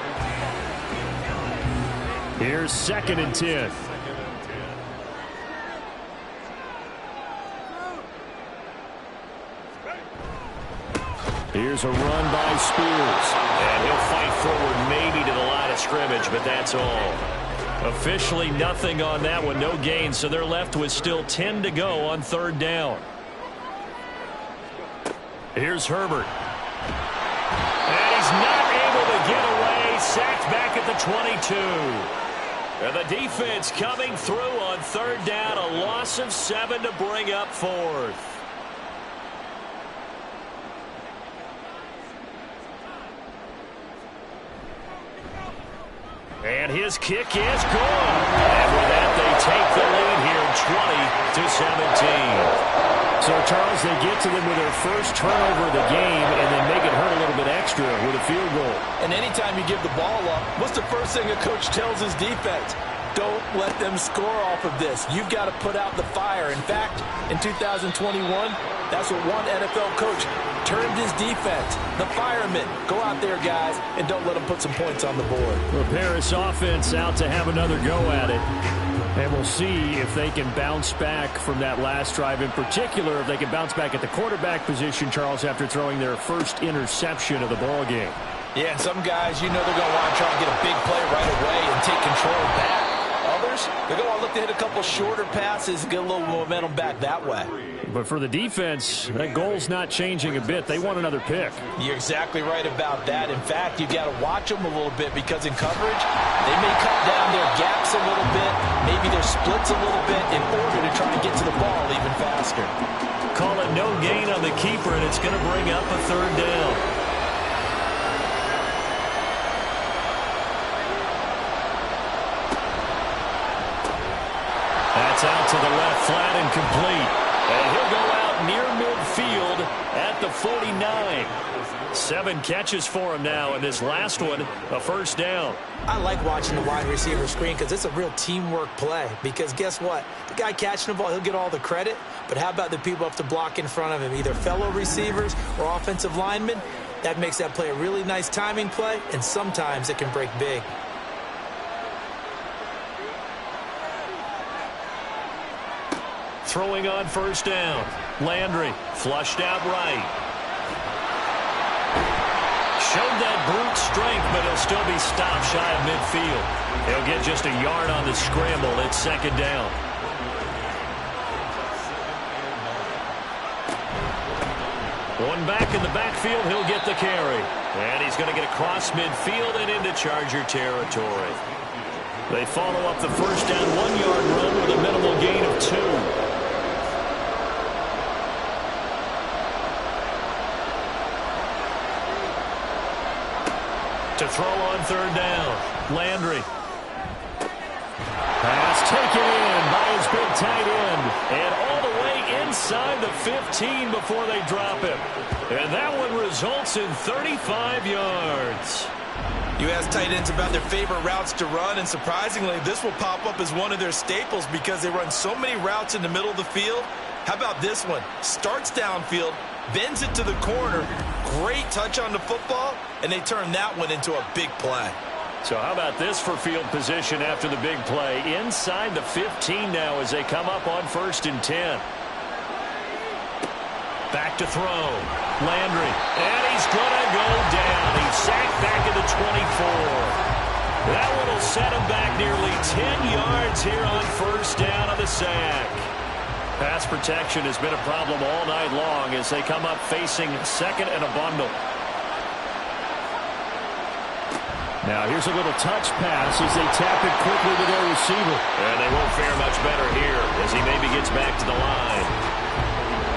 Here's 2nd and 10. Here's a run by Spears. And he'll fight forward maybe to the line of scrimmage, but that's all. Officially nothing on that one. No gain, so they're left with still 10 to go on 3rd down. Here's Herbert. And he's not able to get away. Sacked back at the 22. And the defense coming through on 3rd down. A loss of 7 to bring up 4th. And his kick is good. And with that, they take the lead here 20 to 17. So, Charles, they get to them with their first turnover of the game and then make it hurt a little bit extra with a field goal. And anytime you give the ball up, what's the first thing a coach tells his defense? Don't let them score off of this. You've got to put out the fire. In fact, in 2021, that's what one NFL coach termed his defense. The firemen. Go out there, guys, and don't let them put some points on the board. The Paris offense out to have another go at it. And we'll see if they can bounce back from that last drive. In particular, if they can bounce back at the quarterback position, Charles, after throwing their first interception of the ball game. Yeah, and some guys, you know they're going to want to try and get a big play right away and take control back. Others, they're going to want to look to hit a couple shorter passes and get a little momentum back that way. But for the defense, that goal's not changing a bit. They want another pick. You're exactly right about that. In fact, you've got to watch them a little bit because in coverage, they may cut down their gaps a little bit, maybe their splits a little bit in order to try to get to the ball even faster. Call it no gain on the keeper, and it's going to bring up a 3rd down. That's out to the left, flat and complete. And he'll go out near midfield at the 49. 7 catches for him now, and this last one, a 1st down. I like watching the wide receiver screen because it's a real teamwork play. Because guess what? The guy catching the ball, he'll get all the credit. But how about the people up to block in front of him, either fellow receivers or offensive linemen? That makes that play a really nice timing play, and sometimes it can break big. Throwing on 1st down. Landry flushed out right. Showed that brute strength, but he'll still be stopped shy of midfield. He'll get just a yard on the scramble. It's 2nd down. One back in the backfield. He'll get the carry. And he's going to get across midfield and into Charger territory. They follow up the 1st down 1-yard run with a minimal gain of 2. To throw on 3rd down. Landry. Pass taken in by his big tight end. And all the way inside the 15 before they drop him. And that one results in 35 yards. You ask tight ends about their favorite routes to run, and surprisingly, this will pop up as one of their staples because they run so many routes in the middle of the field. How about this one? Starts downfield, bends it to the corner, great touch on the football, and they turn that one into a big play. So how about this for field position after the big play? Inside the 15 now as they come up on 1st and 10. Back to throw. Landry. And he's going to go down. He's sacked back at the 24. That one will set him back nearly 10 yards here on 1st down on the sack. Pass protection has been a problem all night long as they come up facing 2nd and a bundle. Now here's a little touch pass as they tap it quickly to their receiver. And they won't fare much better here as he maybe gets back to the line.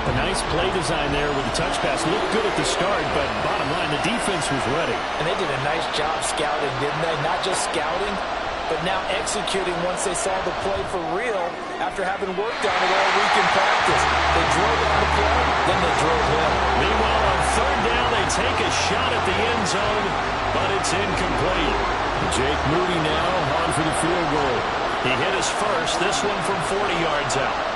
A nice play design there with the touch pass. Looked good at the start, but bottom line, the defense was ready. And they did a nice job scouting, didn't they? Not just scouting, but now executing once they saw the play for real after having worked on it all week in practice. They drove on the play, then they drove in. Meanwhile, on 3rd down, they take a shot at the end zone, but it's incomplete. Jake Moody now on for the field goal. He hit his first, this one from 40 yards out.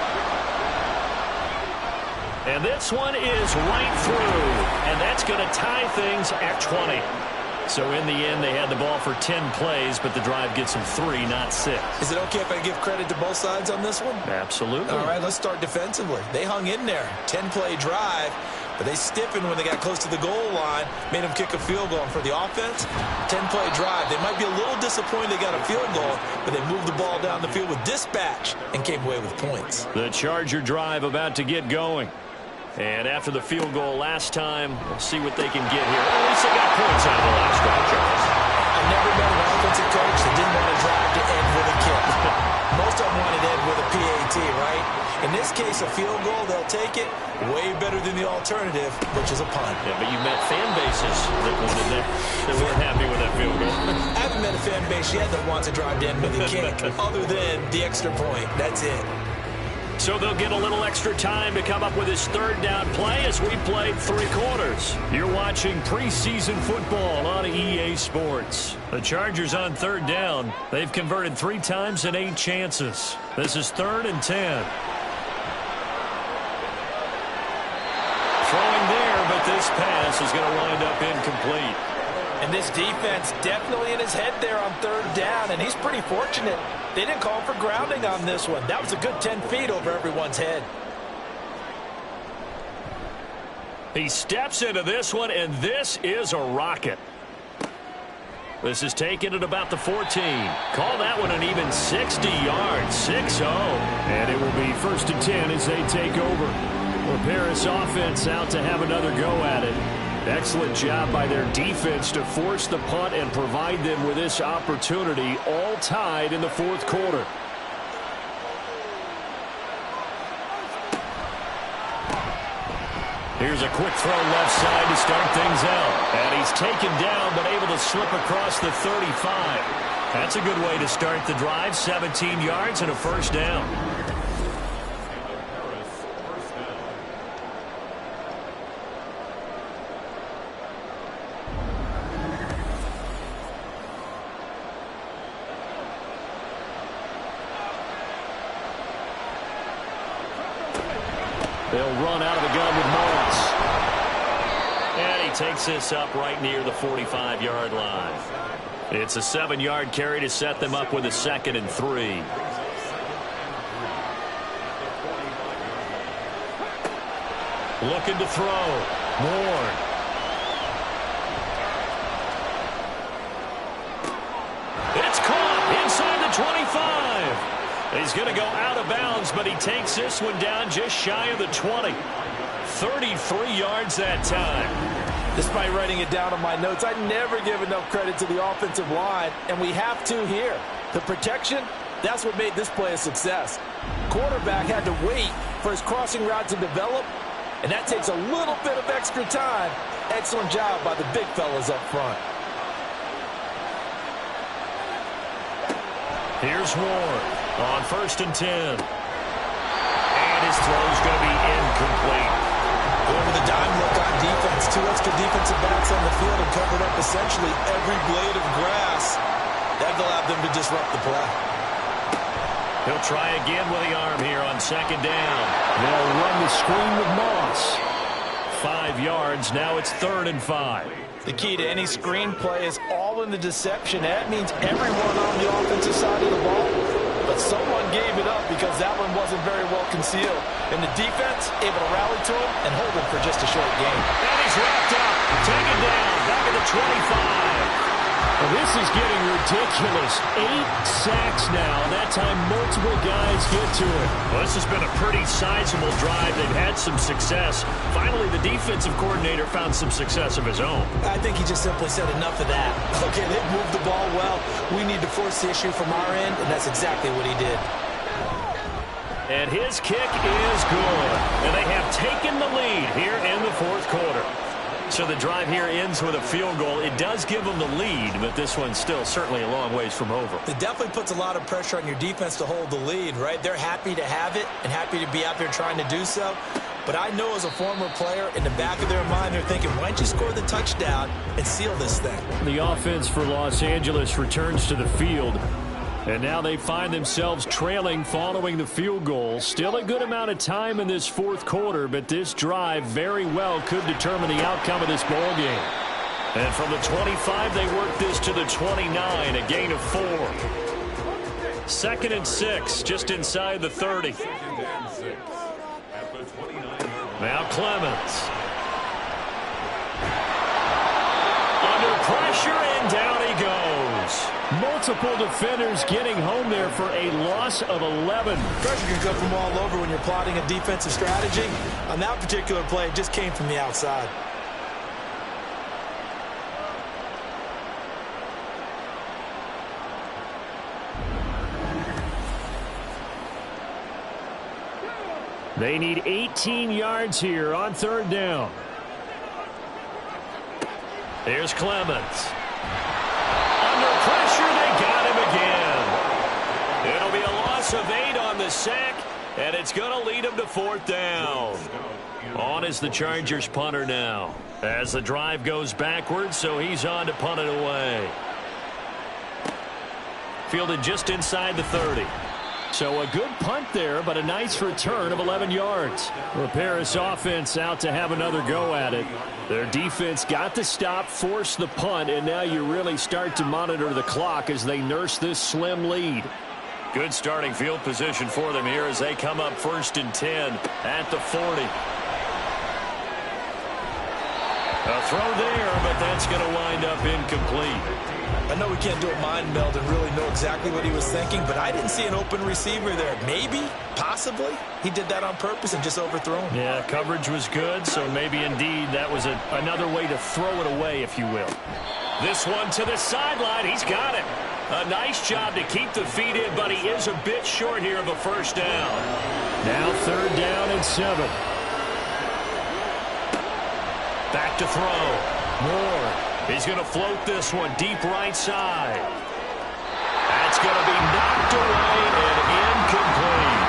And this one is right through, and that's going to tie things at 20. So in the end, they had the ball for 10 plays, but the drive gets them 3, not 6. Is it okay if I give credit to both sides on this one? Absolutely. All right, let's start defensively. They hung in there. 10-play drive, but they stiffened when they got close to the goal line, made them kick a field goal. And for the offense, 10-play drive. They might be a little disappointed they got a field goal, but they moved the ball down the field with dispatch and came away with points. The Charger drive about to get going. And after the field goal last time, we'll see what they can get here. At least they got points out of the last drive, Charles. I've never met an offensive coach that didn't want to drive to end with a kick. Most of them wanted to end with a PAT, right? In this case, a field goal, they'll take it. Way better than the alternative, which is a punt. Yeah, but you met fan bases that wanted that, that weren't happy with that field goal. I haven't met a fan base yet that wants to drive to end with a kick, other than the extra point. That's it. So they'll get a little extra time to come up with his 3rd down play as we played 3 quarters. You're watching preseason football on EA Sports. The Chargers on 3rd down. They've converted 3 times and 8 chances. This is 3rd and 10. Throwing there, but this pass is going to wind up incomplete. And this defense definitely in his head there on 3rd down, and he's pretty fortunate. They didn't call for grounding on this one. That was a good 10 feet over everyone's head. He steps into this one, and this is a rocket. This is taken at about the 14. Call that one an even 60 yards, 6-0. And it will be 1st and 10 as they take over. Well, Paris offense out to have another go at it. Excellent job by their defense to force the punt and provide them with this opportunity, all tied in the 4th quarter. Here's a quick throw left side to start things out. And he's taken down but able to slip across the 35. That's a good way to start the drive, 17 yards and a 1st down. They'll run out of the gun with Morris. And he takes this up right near the 45-yard line. It's a 7-yard carry to set them up with a 2nd and 3. Looking to throw. Moore. It's caught inside the 25. He's going to go out of bounds, but he takes this one down just shy of the 20. 33 yards that time. Despite writing it down on my notes, I never give enough credit to the offensive line, and we have to here. The protection, that's what made this play a success. Quarterback had to wait for his crossing route to develop, and that takes a little bit of extra time. Excellent job by the big fellas up front. Here's Ward on 1st and 10. And his throw's going to be incomplete. Going with a dime look on defense. Two extra defensive backs on the field and covered up essentially every blade of grass. That allowed them to disrupt the play. He'll try again with the arm here on second down. They'll run the screen with Moss. 5 yards. Now it's 3rd and 5. The key to any screen play is all in the deception. That means everyone on the offensive side of the ball. But someone gave it up because that one wasn't very well concealed. And the defense able to rally to him and hold him for just a short game. And he's wrapped up. Taken down. Back at the 25. Well, this is getting ridiculous. 8 sacks now. That time multiple guys get to it. Well, this has been a pretty sizable drive. They've had some success. Finally, the defensive coordinator found some success of his own. I think he just simply said enough of that. Okay, they've moved the ball well. We need to force the issue from our end, and that's exactly what he did. And his kick is good. And they have taken the lead here in the 4th quarter. So the drive here ends with a field goal. It does give them the lead, but this one's still certainly a long ways from over. It definitely puts a lot of pressure on your defense to hold the lead, right? They're happy to have it and happy to be out there trying to do so. But I know as a former player, in the back of their mind, they're thinking, why don't you score the touchdown and seal this thing? The offense for Los Angeles returns to the field. And now they find themselves trailing following the field goal. Still a good amount of time in this 4th quarter, but this drive very well could determine the outcome of this ball game. And from the 25, they work this to the 29, a gain of 4. 2nd and 6, just inside the 30. Now Clemens. Under pressure, and down he goes. Multiple defenders getting home there for a loss of 11. Pressure can come from all over when you're plotting a defensive strategy. On that particular play, it just came from the outside. They need 18 yards here on 3rd down. Here's Clemens. Under pressure, they got him again. It'll be a loss of 8 on the sack, and it's going to lead them to 4th down. On is the Chargers punter now. As the drive goes backwards, so he's on to punt it away. Fielded just inside the 30. So a good punt there, but a nice return of 11 yards. The Paris offense out to have another go at it. Their defense got the stop, forced the punt, and now you really start to monitor the clock as they nurse this slim lead. Good starting field position for them here as they come up 1st and 10 at the 40. A throw there, but that's going to wind up incomplete. I know we can't do a mind meld and really know exactly what he was thinking, but I didn't see an open receiver there. Maybe, possibly, he did that on purpose and just overthrew him. Yeah, coverage was good, so maybe indeed that was another way to throw it away, if you will. This one to the sideline. He's got it. A nice job to keep the feet in, but he is a bit short here of a 1st down. Now 3rd down and 7. Back to throw. Moore. He's going to float this one deep right side. That's going to be knocked away and incomplete.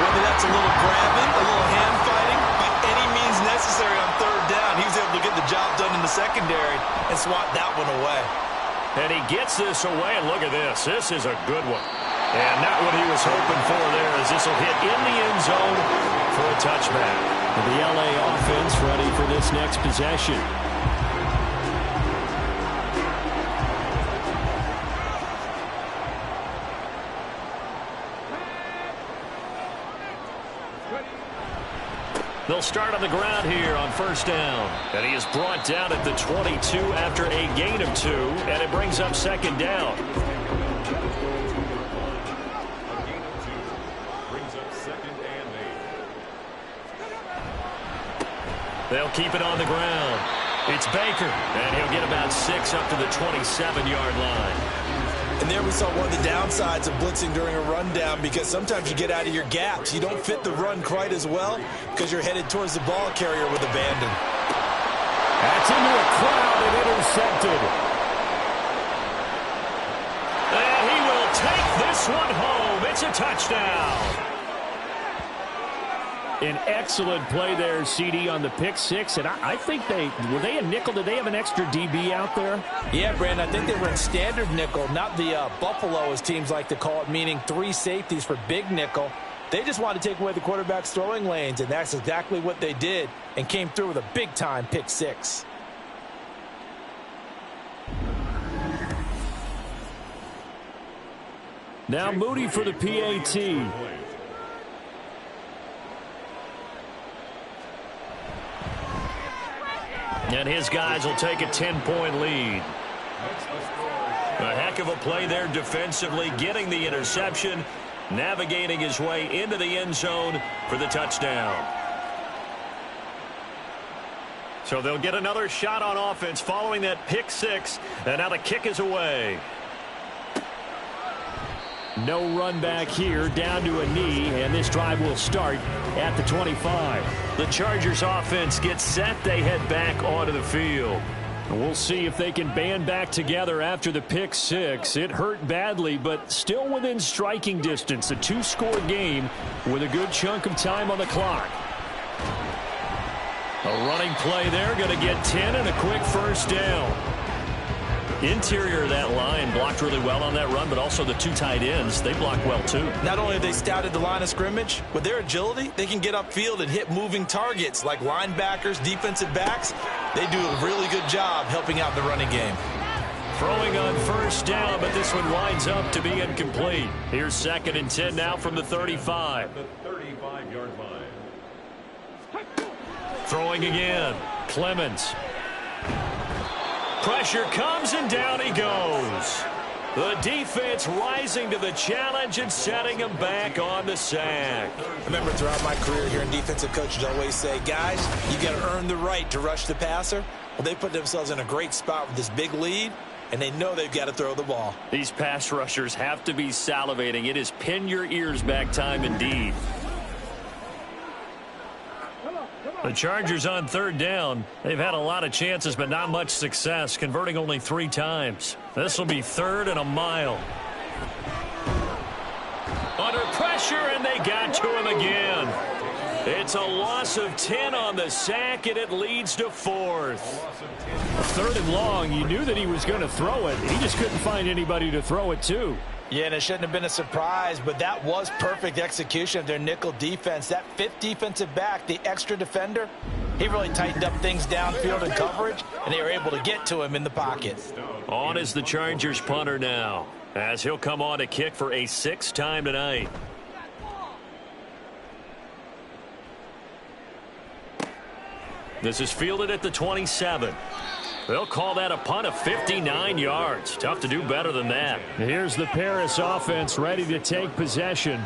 Whether that's a little grabbing, a little hand fighting, by any means necessary on 3rd down, he was able to get the job done in the secondary and swat that one away. And he gets this away, and look at this. This is a good one. And not what he was hoping for there, as this will hit in the end zone for a touchback. The LA offense ready for this next possession. They'll start on the ground here on 1st down. And he is brought down at the 22 after a gain of 2, and it brings up 2nd down. They'll keep it on the ground. It's Baker, and he'll get about 6 up to the 27-yard line. And there we saw one of the downsides of blitzing during a rundown, because sometimes you get out of your gaps. You don't fit the run quite as well because you're headed towards the ball carrier with abandon. That's into a crowd and intercepted. And he will take this one home. It's a touchdown. An excellent play there, CD, on the pick six. And I think were they a nickel? Did they have an extra DB out there? Yeah, Brandon, I think they were in standard nickel, not the Buffalo, as teams like to call it, meaning 3 safeties for big nickel. They just wanted to take away the quarterback's throwing lanes, and that's exactly what they did and came through with a big-time pick six. Now Moody for the PAT. And his guys will take a 10-point lead. A heck of a play there defensively, getting the interception, navigating his way into the end zone for the touchdown. So they'll get another shot on offense following that pick six, and now the kick is away. No run back here, down to a knee, and this drive will start at the 25. The Chargers offense gets set. They head back onto the field. We'll see if they can band back together after the pick six. It hurt badly, but still within striking distance. A 2-score game with a good chunk of time on the clock. A running play there, going to get 10 and a quick first down. Interior of that line blocked really well on that run, but also the 2 tight ends, they blocked well too. Not only have they scouted the line of scrimmage, with their agility, they can get upfield and hit moving targets like linebackers, defensive backs. They do a really good job helping out the running game. Throwing on first down, but this one winds up to be incomplete. Here's 2nd and 10 now from the 35. The 35-yard line. Throwing again. Clemens. Pressure comes, and down he goes. The defense rising to the challenge and setting him back on the sack. I remember throughout my career here in defensive coaches always say, guys, you got to earn the right to rush the passer. Well, they put themselves in a great spot with this big lead, and they know they've got to throw the ball. These pass rushers have to be salivating. It is pin your ears back time indeed. The Chargers on 3rd down. They've had a lot of chances, but not much success, converting only 3 times. This will be 3rd and a mile. Under pressure, and they got to him again. It's a loss of 10 on the sack, and it leads to 4th. 3rd and long, you knew that he was going to throw it. He just couldn't find anybody to throw it to. Yeah, and it shouldn't have been a surprise, but that was perfect execution of their nickel defense. That 5th defensive back, the extra defender, he really tightened up things downfield in coverage, and they were able to get to him in the pocket. On is the Chargers punter now, as he'll come on to kick for a 6th time tonight. This is fielded at the 27. They'll call that a punt of 59 yards. Tough to do better than that. Here's the Paris offense ready to take possession.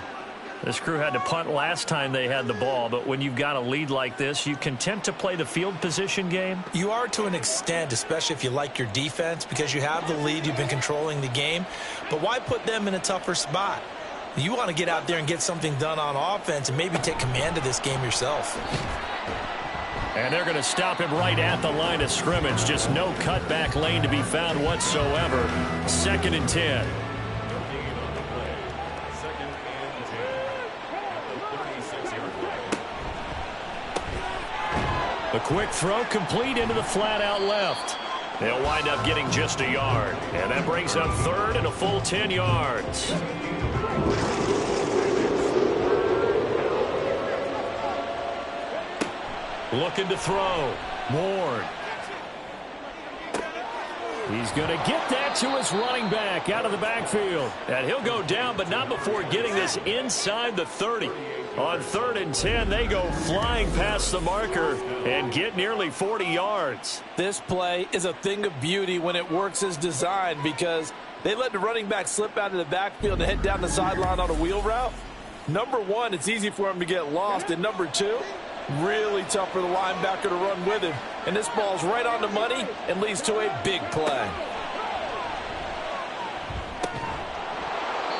This crew had to punt last time they had the ball, but when you've got a lead like this, you content to play the field position game? You are to an extent, especially if you like your defense, because you have the lead, you've been controlling the game. But why put them in a tougher spot? You want to get out there and get something done on offense and maybe take command of this game yourself. And they're going to stop him right at the line of scrimmage. Just no cutback lane to be found whatsoever. 2nd and 10. A quick throw complete into the flat out left. They'll wind up getting just a yard. And that brings up 3rd and a full 10 yards. Looking to throw. Ward. He's going to get that to his running back out of the backfield. And he'll go down, but not before getting this inside the 30. On 3rd and 10, they go flying past the marker and get nearly 40 yards. This play is a thing of beauty when it works as designed, because they let the running back slip out of the backfield and head down the sideline on a wheel route. Number one, it's easy for him to get lost. And number two, really tough for the linebacker to run with him. And this ball's right on the money and leads to a big play.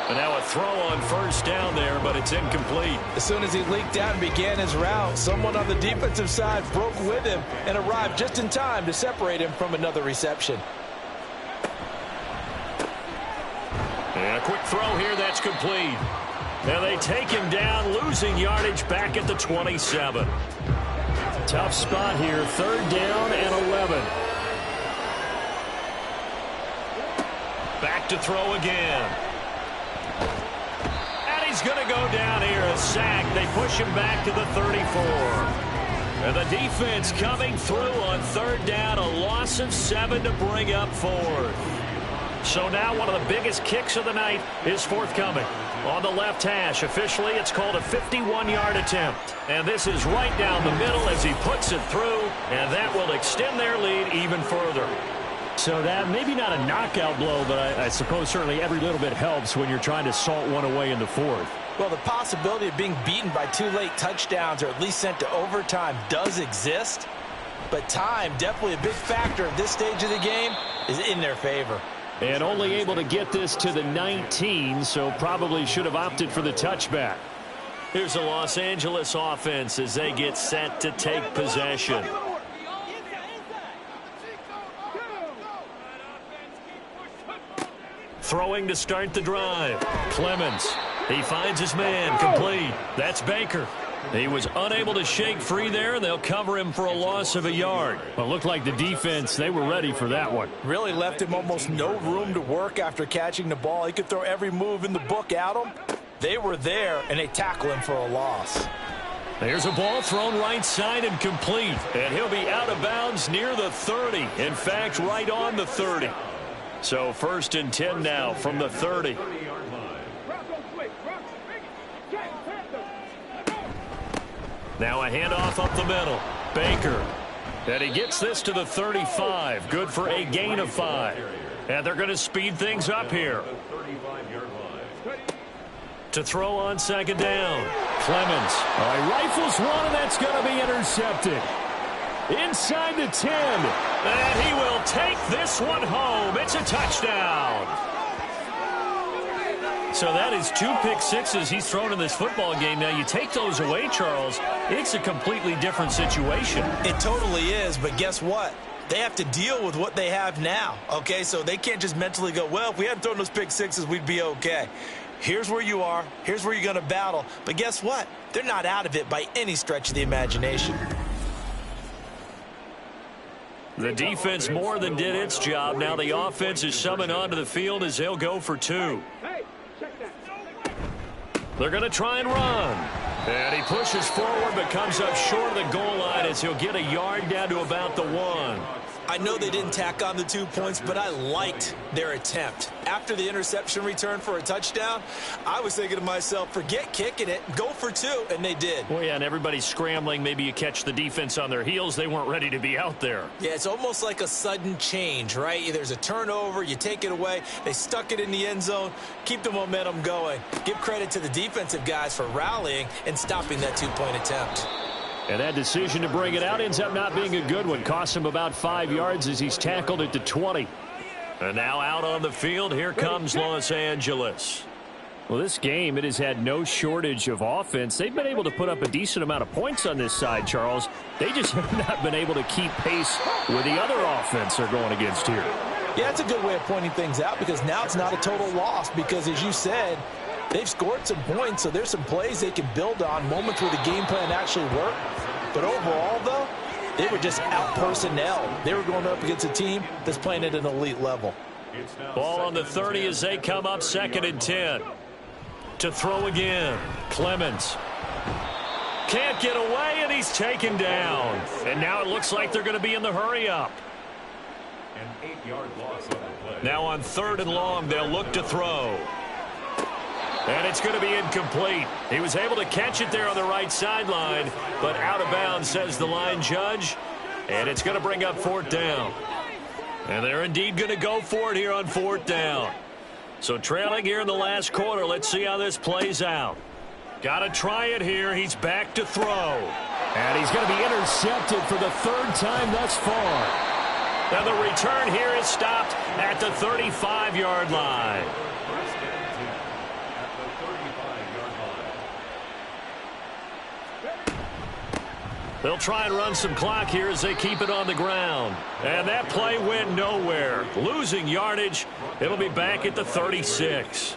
And now a throw on first down there, but it's incomplete. As soon as he leaked out and began his route, someone on the defensive side broke with him and arrived just in time to separate him from another reception. And a quick throw here that's complete. And they take him down, losing yardage back at the 27. Tough spot here, 3rd down and 11. Back to throw again. And he's going to go down here, a sack. They push him back to the 34. And the defense coming through on 3rd down, a loss of 7 to bring up 4th. So now one of the biggest kicks of the night is forthcoming. On the left hash, officially it's called a 51-yard attempt. And this is right down the middle as he puts it through, and that will extend their lead even further. So that maybe not a knockout blow, but I suppose certainly every little bit helps when you're trying to salt one away in the 4th. Well, the possibility of being beaten by 2 late touchdowns or at least sent to overtime does exist. But time, definitely a big factor at this stage of the game, is in their favor. And only able to get this to the 19, so probably should have opted for the touchback. Here's the Los Angeles offense as they get set to take possession. Throwing to start the drive. Clemens. He finds his man. Complete. That's Baker. He was unable to shake free there, and they'll cover him for a loss of a yard. Well, it looked like the defense, they were ready for that one. Really left him almost no room to work after catching the ball. He could throw every move in the book at him. They were there, and they tackle him for a loss. There's a ball thrown right side and complete. And he'll be out of bounds near the 30. In fact, right on the 30. So 1st and 10 now from the 30. Now a handoff up the middle. Baker. And he gets this to the 35. Good for a gain of 5. And they're going to speed things up here. To throw on 2nd down. Clemens. All right, rifles one, and that's going to be intercepted. Inside the 10. And he will take this one home. It's a touchdown. So that is 2 pick sixes he's thrown in this football game. Now, you take those away, Charles, it's a completely different situation. It totally is, but guess what? They have to deal with what they have now, okay? So they can't just mentally go, well, if we hadn't thrown those pick sixes, we'd be okay. Here's where you are. Here's where you're going to battle. But guess what? They're not out of it by any stretch of the imagination. The defense more than did its job. Now the offense is summoned onto the field as they'll go for 2. They're going to try and run. And he pushes forward but comes up short of the goal line as he'll get a yard down to about the 1. I know they didn't tack on the 2 points, but I liked their attempt. After the interception return for a touchdown, I was thinking to myself, forget kicking it, go for 2, and they did. Well, yeah, and everybody's scrambling. Maybe you catch the defense on their heels. They weren't ready to be out there. Yeah, it's almost like a sudden change, right? There's a turnover, you take it away, they stuck it in the end zone, keep the momentum going. Give credit to the defensive guys for rallying and stopping that 2-point attempt. And that decision to bring it out ends up not being a good one. Costs him about 5 yards as he's tackled at the 20. And now out on the field, here comes Los Angeles. Well, this game, it has had no shortage of offense. They've been able to put up a decent amount of points on this side, Charles. They just have not been able to keep pace with the other offense they're going against here. Yeah, that's a good way of pointing things out because now it's not a total loss because, as you said, they've scored some points, so there's some plays they can build on, moments where the game plan actually worked. But overall, though, they were just out-personnel. They were going up against a team that's playing at an elite level. Ball on the 30 as they come up 2nd and 10. To throw again. Clemens. Can't get away, and he's taken down. And now it looks like they're going to be in the hurry-up. An 8-yard loss on the play. Now on 3rd and long, they'll look to throw. And it's going to be incomplete. He was able to catch it there on the right sideline, but out of bounds, says the line judge. And it's going to bring up 4th down. And they're indeed going to go for it here on 4th down. So trailing here in the last quarter, let's see how this plays out. Got to try it here. He's back to throw. And he's going to be intercepted for the 3rd time thus far. And the return here is stopped at the 35-yard line. They'll try and run some clock here as they keep it on the ground. And that play went nowhere. Losing yardage. It'll be back at the 36.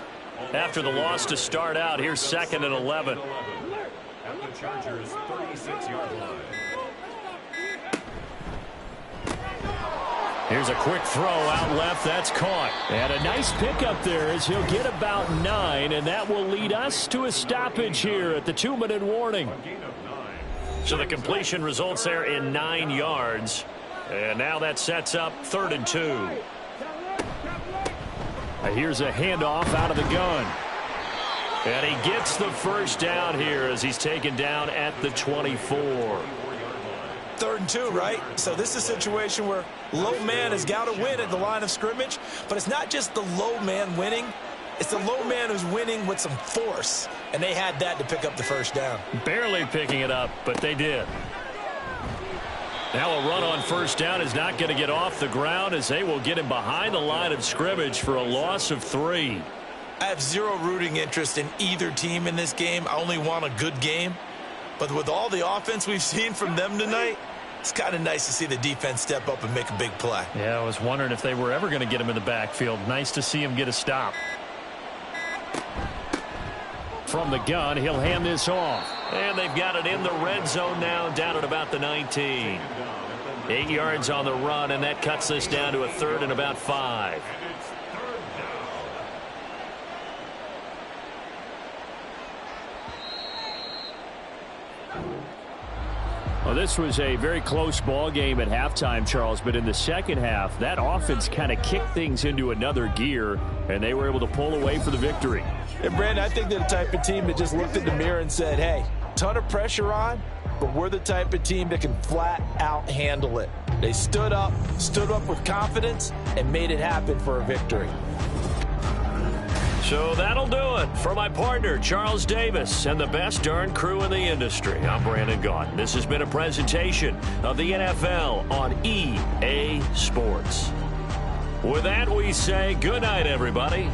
after the loss to start out. Here's 2nd and 11. At the Chargers' 36-yard line. Here's a quick throw out left. That's caught. And a nice pickup there as he'll get about 9, and that will lead us to a stoppage here at the 2-minute warning. So the completion results there in 9 yards. And now that sets up 3rd and 2. Here's a handoff out of the gun. And he gets the first down here as he's taken down at the 24. 3rd and 2, right? So this is a situation where low man has got to win at the line of scrimmage, but it's not just the low man winning. It's the low man who's winning with some force, and they had that to pick up the first down. Barely picking it up, but they did. Now a run on first down is not going to get off the ground as they will get him behind the line of scrimmage for a loss of 3. I have zero rooting interest in either team in this game. I only want a good game. But with all the offense we've seen from them tonight, it's kind of nice to see the defense step up and make a big play. Yeah, I was wondering if they were ever going to get him in the backfield. Nice to see him get a stop. From the gun, he'll hand this off. And they've got it in the red zone now, down at about the 19. 8 yards on the run, and that cuts this down to a 3rd and about 5. Well, this was a very close ball game at halftime, Charles, but in the second half, that offense kind of kicked things into another gear, and they were able to pull away for the victory. And, Brandon, I think they're the type of team that just looked in the mirror and said, hey, ton of pressure on, but we're the type of team that can flat out handle it. They stood up with confidence, and made it happen for a victory. So that'll do it for my partner, Charles Davis, and the best darn crew in the industry. I'm Brandon Gaudin. This has been a presentation of the NFL on EA Sports. With that, we say good night, everybody.